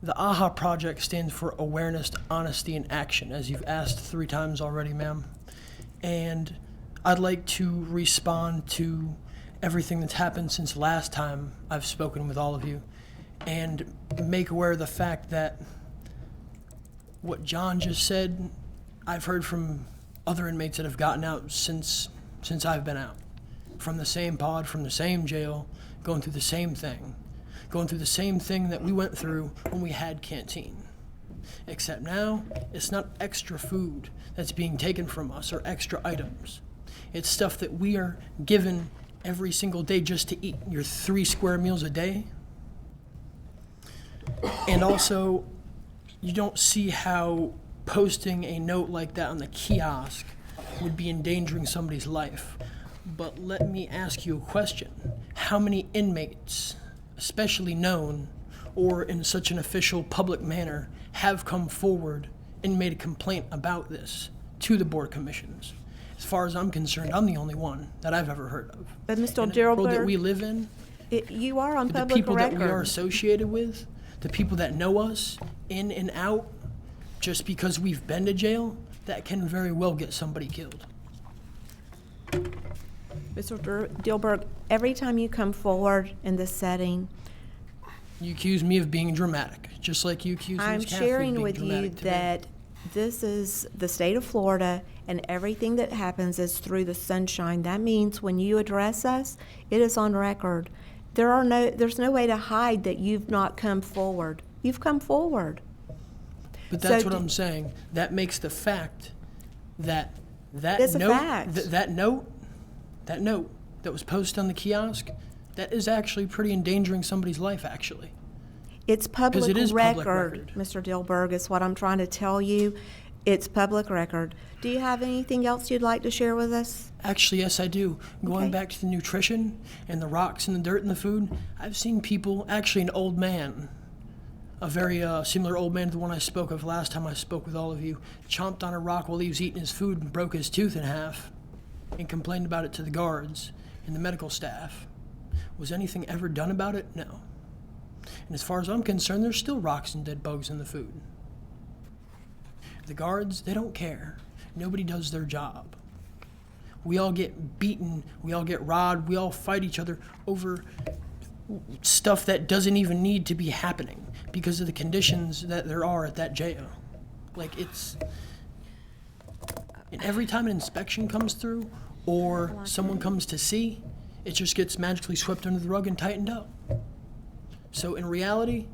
The AHA project stands for Awareness, Honesty, and Action, as you've asked 3 times already, ma'am. And I'd like to respond to everything that's happened since last time I've spoken with all of you and make aware of the fact that what John just said, I've heard from other inmates that have gotten out since I've been out. From the same pod, from the same jail, going through the same thing. Going through the same thing that we went through when we had canteen. Except now, it's not extra food that's being taken from us or extra items. It's stuff that we are given every single day just to eat. Your 3 square meals a day. And also, you don't see how posting a note like that on the kiosk would be endangering somebody's life. But let me ask you a question. How many inmates, especially known or in such an official public manner, have come forward and made a complaint about this to the Board of Commissions? As far as I'm concerned, I'm the only one that I've ever heard of. But Mr. In the world that Dilberg, we live in, you are on the public people record. that we are associated with, the people that know us in and out, just because we've been to jail, that can very well get somebody killed. Mr. Dilberg, every time you come forward in this setting, You accuse me of being dramatic, just like you accuse I'm Ms. Caffrey of sharing being with you dramatic today. that this is the state of Florida, and everything that happens is through the sunshine. That means when you address us, it is on record. there's no way to hide that you've not come forward. You've come forward. But that's So what I'm saying. That makes the fact that It's a note, fact. that note that was posted on the kiosk, that is actually pretty endangering somebody's life, actually. It's public it is public record, Mr. Dilberg, is what I'm trying to tell you. It's public record. Do you have anything else you'd like to share with us? Actually, yes, I do. Going Okay. back to the nutrition and the rocks and the dirt in the food, I've seen people, actually an old man, a very similar old man to the one I spoke of last time I spoke with all of you, chomped on a rock while he was eating his food and broke his tooth in half and complained about it to the guards and the medical staff. Was anything ever done about it? No. And as far as I'm concerned, there's still rocks and dead bugs in the food. The guards, they don't care. Nobody does their job. We all get beaten, we all get robbed, we all fight each other over stuff that doesn't even need to be happening because of the conditions that there are at that jail. Like and every time an inspection comes through or someone comes to see, it just gets magically swept under the rug and tightened up. So in reality,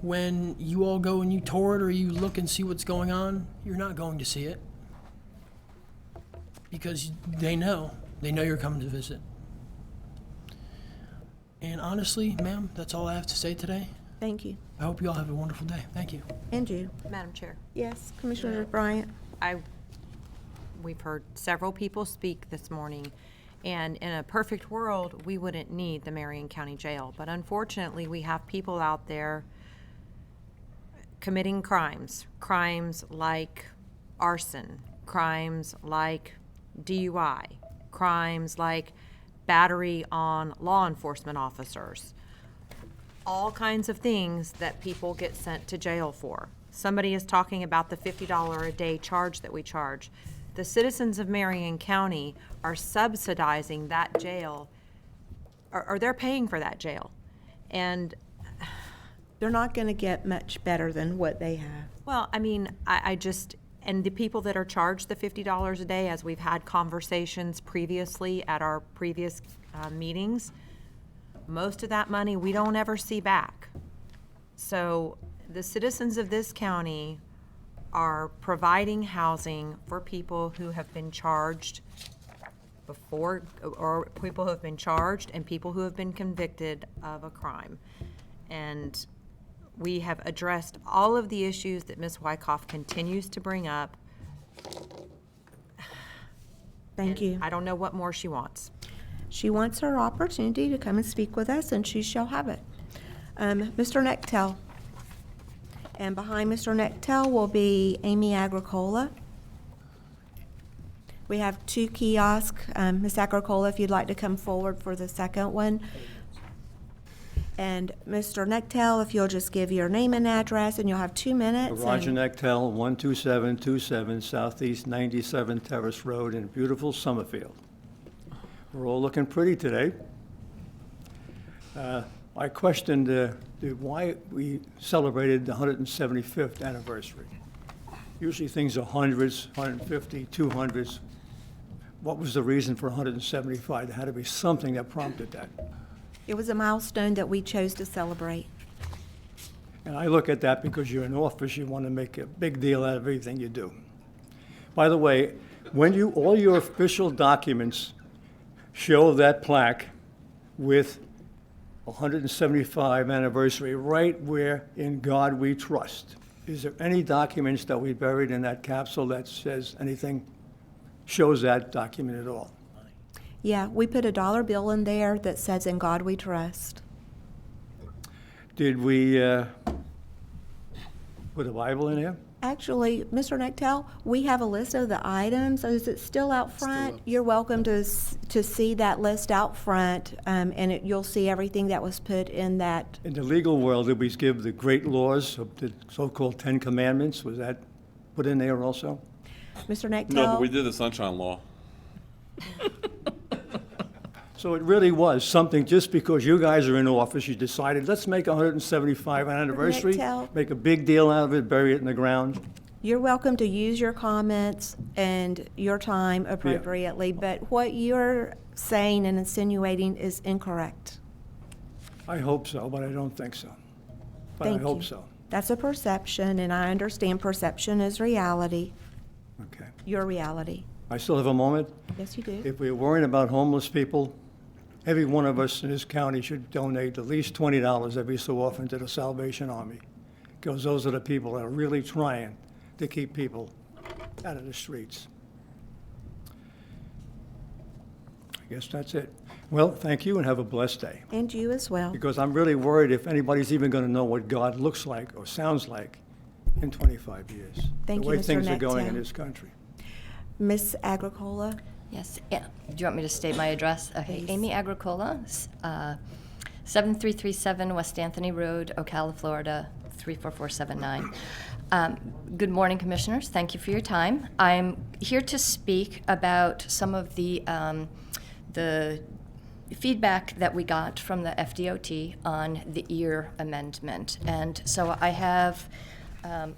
when you all go and you tour it or you look and see what's going on, you're not going to see it. Because they know you're coming to visit. And honestly, ma'am, that's all I have to say today. Thank you. I hope you all have a wonderful day. Thank you. And you. Madam Chair. Yes, Commissioner Bryant. We've heard several people speak this morning, and in a perfect world, we wouldn't need the Marion County Jail. But unfortunately, we have people out there committing crimes like arson, crimes like DUI, crimes like battery on law enforcement officers, all kinds of things that people get sent to jail for. Somebody is talking about the $50 a day charge that we charge. The citizens of Marion County are subsidizing that jail, or they're paying for that jail. And they're not going to get much better than what they have. Well, I mean, and the people that are charged the $50 a day, as we've had conversations previously at our previous meetings, most of that money we don't ever see back. So the citizens of this county are providing housing for people who have been charged before, or people who have been charged and people who have been convicted of a crime. And we have addressed all of the issues that Ms. Wyckoff continues to bring up. Thank you. I don't know what more she wants. She wants her opportunity to come and speak with us, and she shall have it. Mr. Nectel. And behind Mr. Nectel will be Amy Agricola. We have two kiosks. Ms. Agricola, if you'd like to come forward for the second one. And Mr. Nectel, if you'll just give your name and address, and you'll have 2 minutes. Roger Nectel, 12727 Southeast 97 Terrace Road in beautiful Summerfield. We're all looking pretty today. I questioned why we celebrated the 175th anniversary. Usually things are hundreds, 150, 200s. What was the reason for 175? There had to be something that prompted that. It was a milestone that we chose to celebrate. And I look at that because you're in office, you want to make a big deal out of everything you do. By the way, when all your official documents show that plaque with 175 anniversary right where in God we trust, is there any documents that we buried in that capsule that says anything, shows that document at all? Yeah, we put a dollar bill in there that says, "In God we trust." Did we put a Bible in there? Actually, Mr. Nectel, we have a list of the items. Is it still out front? You're welcome to see that list out front, and you'll see everything that was put in that. In the legal world, did we give the great laws of the so-called 10 Commandments? Was that put in there also? Mr. Nectel? No, but we did the Sunshine Law. So it really was something, just because you guys are in office, you decided, let's make a 175th anniversary, Nectel. make a big deal out of it, bury it in the ground. You're welcome to use your comments and your time appropriately, but what you're saying and insinuating is incorrect. I hope so, but I don't think so. But I Thank hope you. so. That's a perception, and I understand perception is reality, Okay. your reality. I still have a moment. Yes, you do. If we're worrying about homeless people, every one of us in this county should donate at least $20 every so often to the Salvation Army, because those are the people that are really trying to keep people out of the streets. I guess that's it. Well, thank you and have a blessed day. And you as well. Because I'm really worried if anybody's even going to know what God looks like or sounds like in 25 years. Thank the you, way Mr. things are going in Nectow. this country. Miss Agricola? Yes, yeah. Do you want me to state my address? Okay, Please. Amy Agricola, 7337 West Anthony Road, Ocala, Florida, 34479. Good morning, Commissioners. Thank you for your time. I'm here to speak about some of the feedback that we got from the FDOT on the EAR amendment. And so I have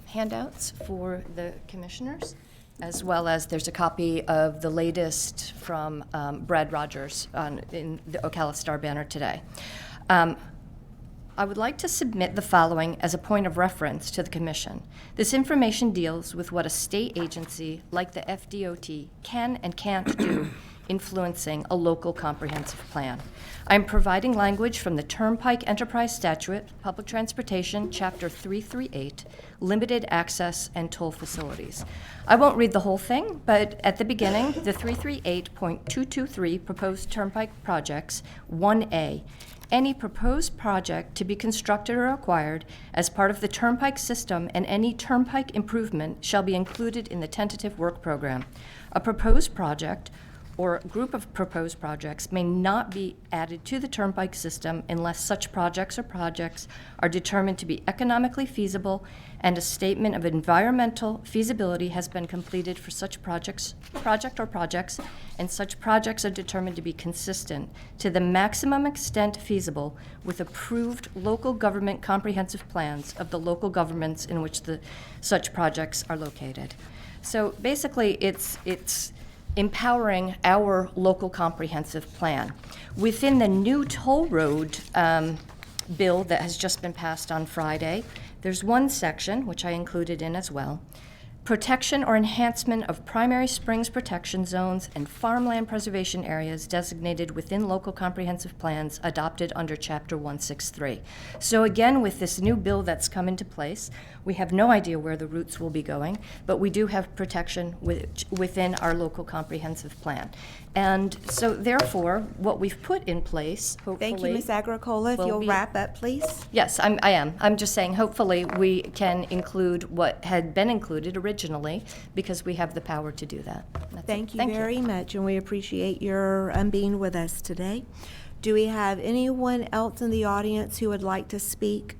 handouts for the Commissioners, as well as there's a copy of the latest from Brad Rogers in the Ocala Star Banner today. I would like to submit the following as a point of reference to the Commission. This information deals with what a state agency like the FDOT can and can't do influencing a local comprehensive plan. I'm providing language from the Turnpike Enterprise Statute, Public Transportation, Chapter 338, Limited Access and Toll Facilities. I won't read the whole thing, but at the beginning, the 338.223 proposed turnpike projects, 1A, any proposed project to be constructed or acquired as part of the turnpike system and any turnpike improvement shall be included in the tentative work program. A proposed project or group of proposed projects may not be added to the turnpike system unless such projects are determined to be economically feasible and a statement of environmental feasibility has been completed for such project or projects, and such projects are determined to be consistent to the maximum extent feasible with approved local government comprehensive plans of the local governments in which such projects are located. So basically, it's empowering our local comprehensive plan. Within the new toll road bill that has just been passed on Friday, there's one section, which I included in as well, protection or enhancement of primary springs protection zones and farmland preservation areas designated within local comprehensive plans adopted under Chapter 163. So again, with this new bill that's come into place, we have no idea where the routes will be going, but we do have protection within our local comprehensive plan. And so therefore, what we've put in place, hopefully... Thank you, Ms. Agricola. If you'll wrap up, please. Yes, I am. I'm just saying, hopefully, we can include what had been included originally, because we have the power to do that. That's Thank it. you very much, and we appreciate your being with us today. Do we have anyone else in the audience who would like to speak?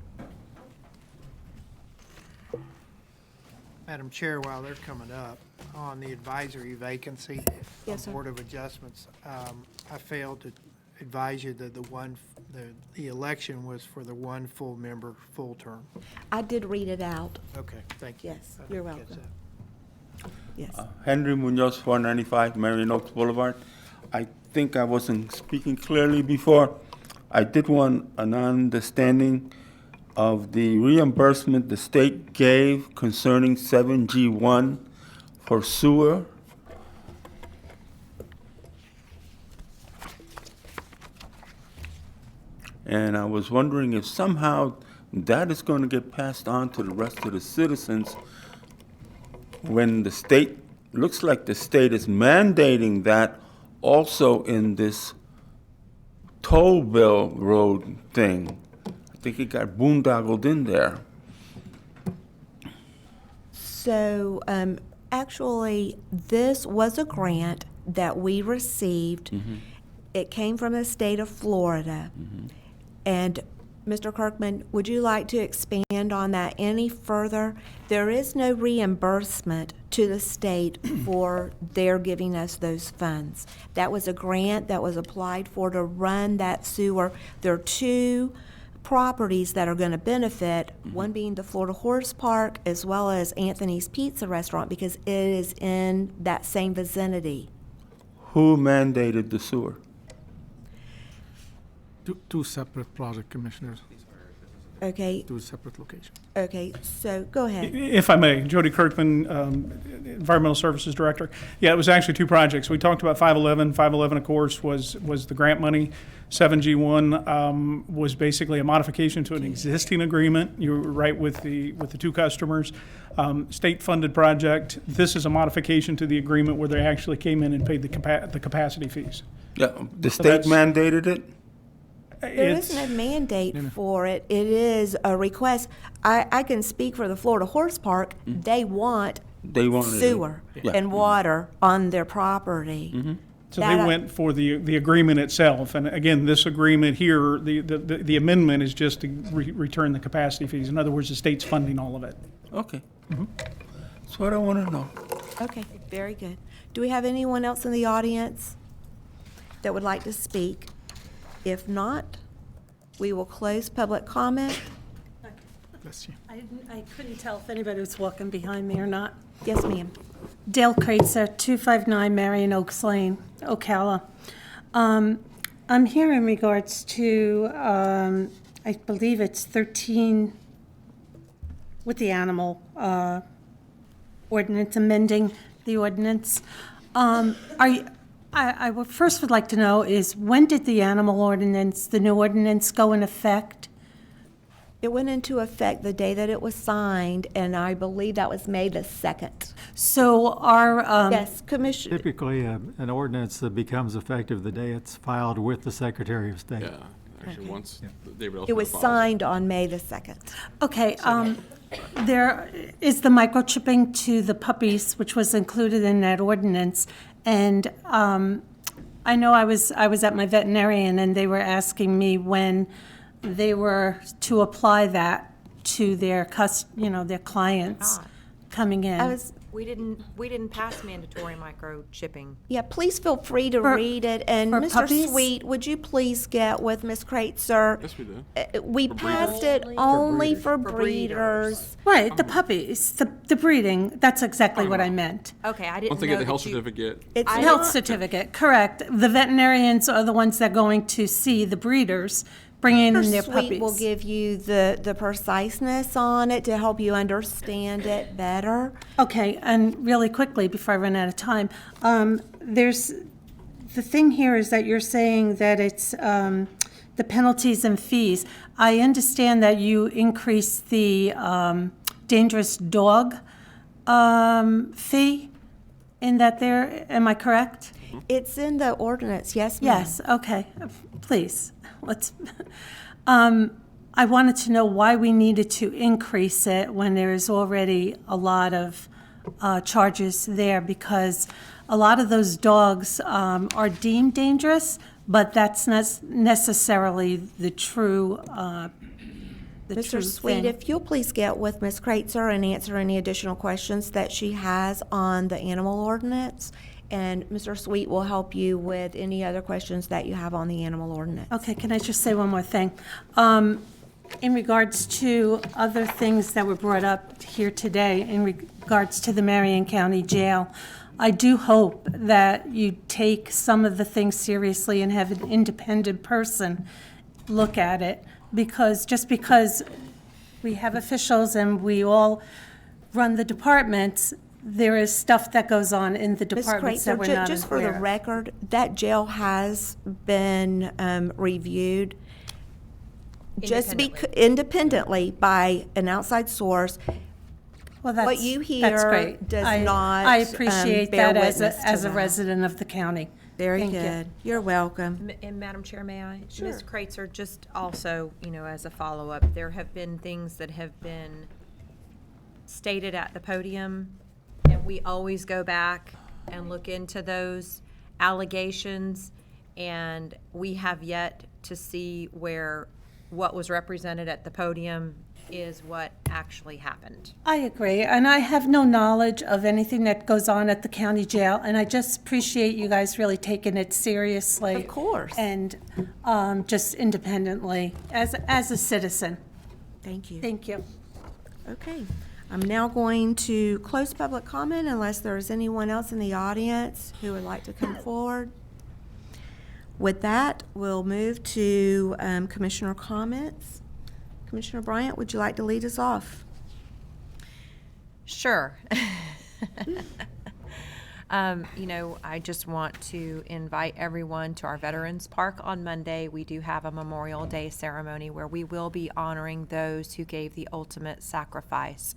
Madam Chair, while they're coming up, on the advisory vacancy Yes, sir. on Board of Adjustments, I failed to advise you that the election was for the one full member, full term. I did read it out. Okay, thank you. Yes, I you're didn't catch welcome. that. Yes. Henry Munoz, 495 Marion Oaks Boulevard. I think I wasn't speaking clearly before. I did want an understanding of the reimbursement the state gave concerning 7G1 for sewer. And I was wondering if somehow that is going to get passed on to the rest of the citizens when the state, looks like the state is mandating that also in this toll bill road thing. I think it got boondoggled in there. So, actually, this was a grant that we received. It came from the state of Florida. And Mr. Kirkman, would you like to expand on that any further? There is no reimbursement to the state for their giving us those funds. That was a grant that was applied for to run that sewer. There are two properties that are going to benefit, one being the Florida Horse Park as well as Anthony's Pizza Restaurant, because it is in that same vicinity. Who mandated the sewer? Two separate project commissioners, Okay, two separate locations. okay, so go ahead. If I may, Jody Kirkman, Environmental Services Director. Yeah, it was actually two projects. We talked about 511. 511, of course, was the grant money. 7G1 was basically a modification to an existing agreement. You were right with the two customers. State-funded project. This is a modification to the agreement where they actually came in and paid the capacity fees. Yeah, the state mandated it? There isn't a mandate for it. It is a request. I can speak for the Florida Horse Park. They want sewer and water on their property. So they went for the agreement itself. And again, this agreement here, the amendment is just to return the capacity fees. In other words, the state's funding all of it. Okay. That's what I want to know. Okay, very good. Do we have anyone else in the audience that would like to speak? If not, we will close public comment. Bless you. I couldn't tell if anybody was walking behind me or not. Yes, ma'am. Dale Kreitzer, 259 Marion Oaks Lane, Ocala. I'm here in regards to, I believe it's 13 with the animal ordinance, amending the ordinance. I first would like to know is when did the animal ordinance, the new ordinance, go in effect? It went into effect the day that it was signed, and I believe that was May the 2nd. So our yes, Commissioner. Typically, an ordinance that becomes effective the day it's filed with the Secretary of State. Yeah, actually, Okay. once David Ellsworth It was files signed on May the 2nd. Okay, there is the microchipping to the puppies, which was included in that ordinance, and I know I was at my veterinarian, and they were asking me when they were to apply that to their their clients coming in. We didn't pass mandatory microchipping. Yeah, please feel free to For- read it. And for Mr. puppies? Sweet, would you please get with Ms. Kreitzer? Yes, we did. We For passed breeders. it only for breeders. Right, the puppies, the breeding, that's exactly what I meant. Okay, I didn't Once they know get the that health you- certificate. It's Health not- certificate, correct. The veterinarians are the ones that are going to see the breeders bringing in their Mr. puppies. Sweet will give you the preciseness on it to help you understand it better. Okay, and really quickly, before I run out of time, there's, the thing here is that you're saying that it's the penalties and fees. I understand that you increased the dangerous dog fee in that there, am I correct? It's in the ordinance, yes, ma'am. Yes, okay, please, let's, I wanted to know why we needed to increase it when there is already a lot of charges there, because a lot of those dogs are deemed dangerous, but that's not necessarily the true, Mr. Sweet, if you'll please get with Ms. Kreitzer and answer any additional questions that she has on the animal ordinance, and Mr. Sweet will help you with any other questions that you have on the animal ordinance. Okay, can I just say one more thing? In regards to other things that were brought up here today, in regards to the Marion County Jail, I do hope that you take some of the things seriously and have an independent person look at it, because just because we have officials and we all run the departments, there is stuff that goes on in the Ms. departments that Kreitzer, we're not just for the aware of. record, that jail has been reviewed just independently by an outside source. Well, What that's, you that's hear great. does I- not I appreciate bear that witness to as a that. resident of the county. Very Thank you. good. You're welcome. And Madam Chair, may I? Sure. Ms. Kreitzer, just also, as a follow-up, there have been things that have been stated at the podium, and we always go back and look into those allegations, and we have yet to see where what was represented at the podium is what actually happened. I agree, and I have no knowledge of anything that goes on at the county jail, and I just appreciate you guys really taking it seriously. Of course. And just independently, as a citizen. Thank you. Thank you. Okay. I'm now going to close public comment unless there is anyone else in the audience who would like to come forward. With that, we'll move to commissioner comments. Commissioner Bryant, would you like to lead us off? Sure. I just want to invite everyone to our Veterans Park on Monday. We do have a Memorial Day ceremony where we will be honoring those who gave the ultimate sacrifice.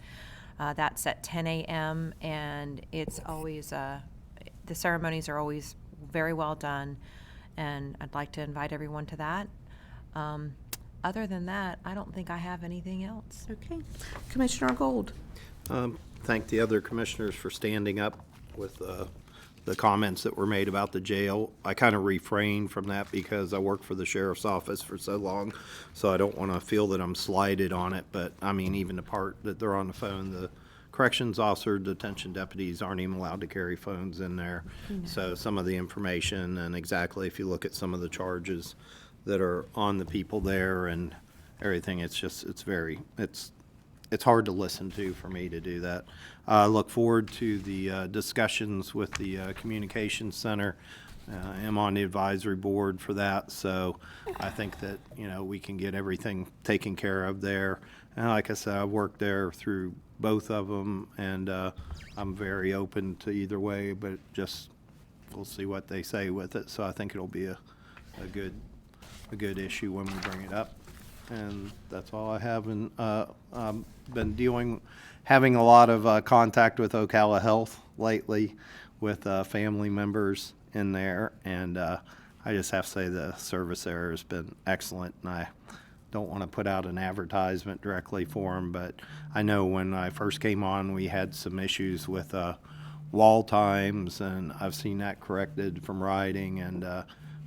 That's at 10 a.m. and it's always, the ceremonies are always very well done, and I'd like to invite everyone to that. Other than that, I don't think I have anything else. Okay. Commissioner Gold. Thank the other commissioners for standing up with the comments that were made about the jail. I kind of refrained from that because I worked for the sheriff's office for so long, so I don't want to feel that I'm slighted on it. But I mean, even the part that they're on the phone, the corrections officer, detention deputies aren't even allowed to carry phones in there. No. So some of the information, and exactly if you look at some of the charges that are on the people there and everything, it's hard to listen to for me to do that. I look forward to the discussions with the Communications Center. I'm on the advisory board for that, so I think that, we can get everything taken care of there. And like I said, I've worked there through both of them, and I'm very open to either way, but just we'll see what they say with it. So I think it'll be a good issue when we bring it up. And that's all I have. And I've been having a lot of contact with Ocala Health lately with family members in there. And I just have to say the service there has been excellent. And I don't want to put out an advertisement directly for them, but I know when I first came on, we had some issues with wall times, and I've seen that corrected from riding, and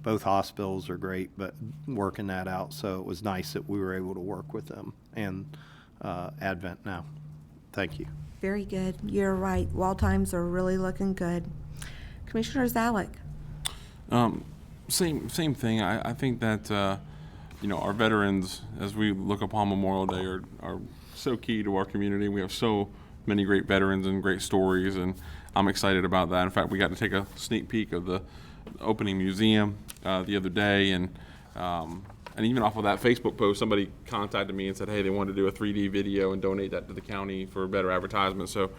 both hospitals are great, but working that out. So it was nice that we were able to work with them and Advent now. Thank you. Very good. You're right. Wall times are really looking good. Commissioner Zalek. Same thing. I think that our veterans, as we look upon Memorial Day, are so key to our community. We have so many great veterans and great stories, and I'm excited about that. In fact, we got to take a sneak peek of the opening museum the other day, and even off of that Facebook post, somebody contacted me and said, hey, they wanted to do a 3D video and donate that to the county for better advertisement. So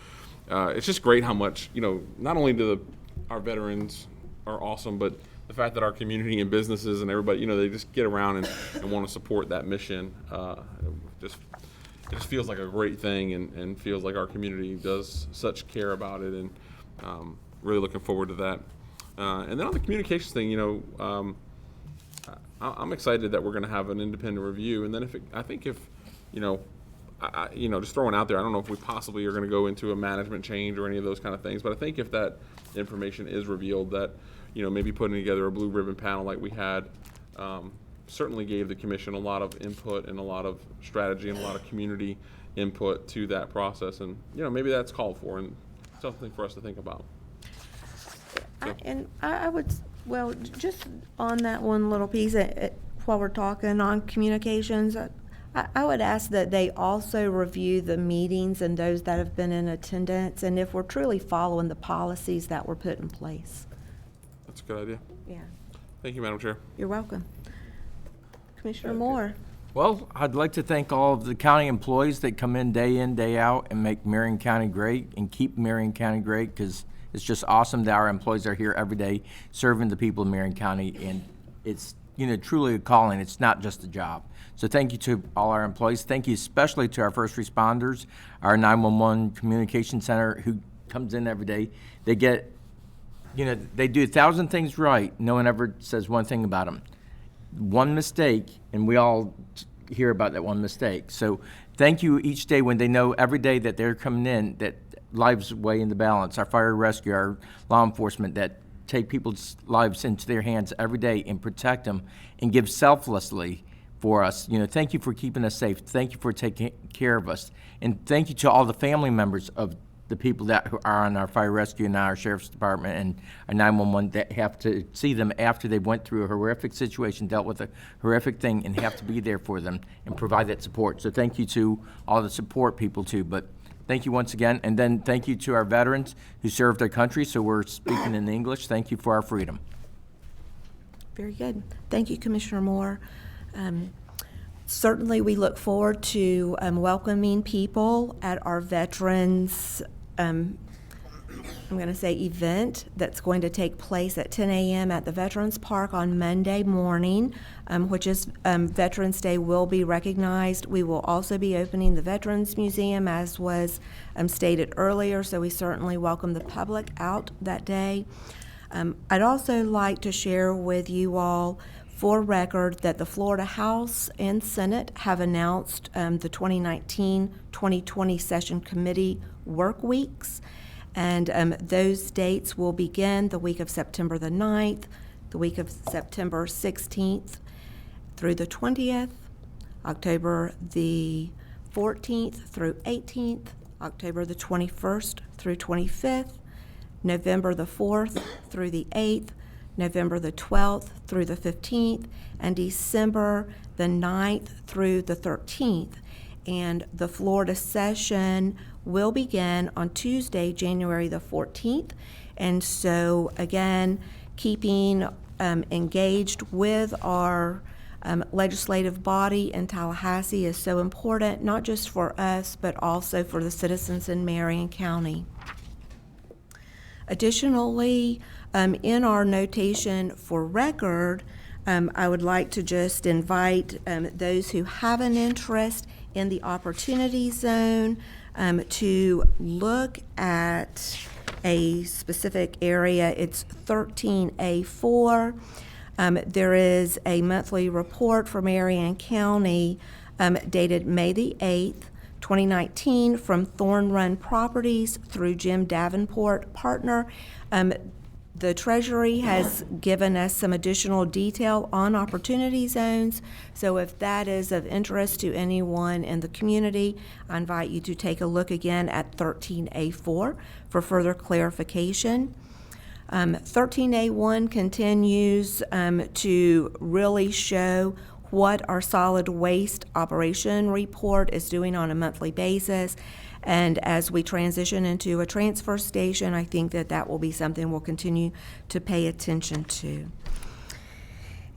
it's just great how much, not only do our veterans are awesome, but the fact that our community and businesses and everybody, they just get around and want to support that mission. It just feels like a great thing, and feels like our community does such care about it, and really looking forward to that. And then on the communications thing, I'm excited that we're going to have an independent review. And then just throwing out there, I don't know if we possibly are going to go into a management change or any of those kind of things, but I think if that information is revealed, that, maybe putting together a blue ribbon panel like we had, certainly gave the commission a lot of input and a lot of strategy and a lot of community input to that process. And, maybe that's called for and something for us to think about. I would, just on that one little piece, while we're talking on communications, I would ask that they also review the meetings and those that have been in attendance, and if we're truly following the policies that were put in place. That's a good idea. Yeah. Thank you, Madam Chair. You're welcome. Commissioner Moore. Well, I'd like to thank all of the county employees that come in, day out, and make Marion County great and keep Marion County great, because it's just awesome that our employees are here every day serving the people of Marion County, and it's truly a calling. It's not just a job. So thank you to all our employees. Thank you especially to our first responders, our 911 communication center who comes in every day. They get, they do 1,000 things right. No one ever says one thing about them. One mistake, and we all hear about that one mistake. So thank you each day when they know every day that they're coming in, that lives weigh in the balance. Our fire rescue, our law enforcement that take people's lives into their hands every day and protect them and give selflessly for us. Thank you for keeping us safe. Thank you for taking care of us. And thank you to all the family members of the people that are on our fire rescue and our sheriff's department and our 911 that have to see them after they went through a horrific situation, dealt with a horrific thing, and have to be there for them and provide that support. So thank you to all the support people too. But thank you once again. And then thank you to our veterans who served our country. So we're speaking in English. Thank you for our freedom. Very good. Thank you, Commissioner Moore. Certainly, we look forward to welcoming people at our Veterans, I'm going to say event that's going to take place at 10 a.m. at the Veterans Park on Monday morning, which is Veterans Day will be recognized. We will also be opening the Veterans Museum, as was stated earlier, so we certainly welcome the public out that day. I'd also like to share with you all, for record, that the Florida House and Senate have announced the 2019-2020 session committee work weeks. And those dates will begin the week of September the 9th, the week of September 16th through the 20th, October the 14th through 18th, October the 21st through 25th, November the 4th through the 8th, November the 12th through the 15th, and December the 9th through the 13th. And the Florida session will begin on Tuesday, January the 14th. And so, again, keeping engaged with our legislative body in Tallahassee is so important, not just for us, but also for the citizens in Marion County. Additionally, in our notation for record, I would like to just invite those who have an interest in the Opportunity Zone to look at a specific area. It's 13A4. There is a monthly report for Marion County dated May the 8th, 2019, from Thorn Run Properties through Jim Davenport, partner. The Treasury has given us some additional detail on opportunity zones, so if that is of interest to anyone in the community, I invite you to take a look again at 13A4 for further clarification. 13A1 continues to really show what our solid waste operation report is doing on a monthly basis. And as we transition into a transfer station, I think that that will be something we'll continue to pay attention to.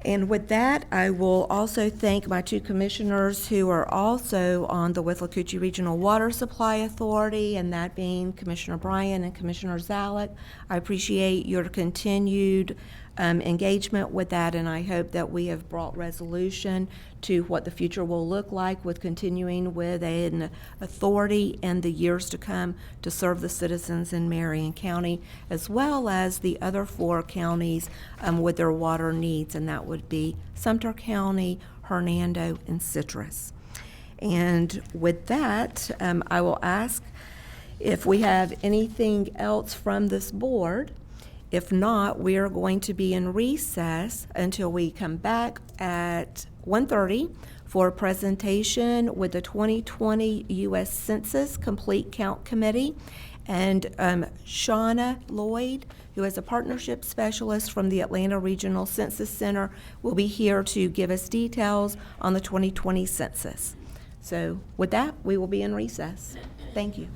And with that, I will also thank my two commissioners who are also on the Withlacoochee Regional Water Supply Authority, and that being Commissioner Bryan and Commissioner Zalek. I appreciate your continued engagement with that, and I hope that we have brought resolution to what the future will look like with continuing with an authority in the years to come to serve the citizens in Marion County, as well as the other 4 counties with their water needs, and that would be Sumter County, Hernando, and Citrus. And with that, I will ask if we have anything else from this board. If not, we are going to be in recess until we come back at 1:30 for a presentation with the 2020 U.S. Census Complete Count Committee. And Shauna Lloyd, who is a partnership specialist from the Atlanta Regional Census Center, will be here to give us details on the 2020 census. So with that, we will be in recess. Thank you.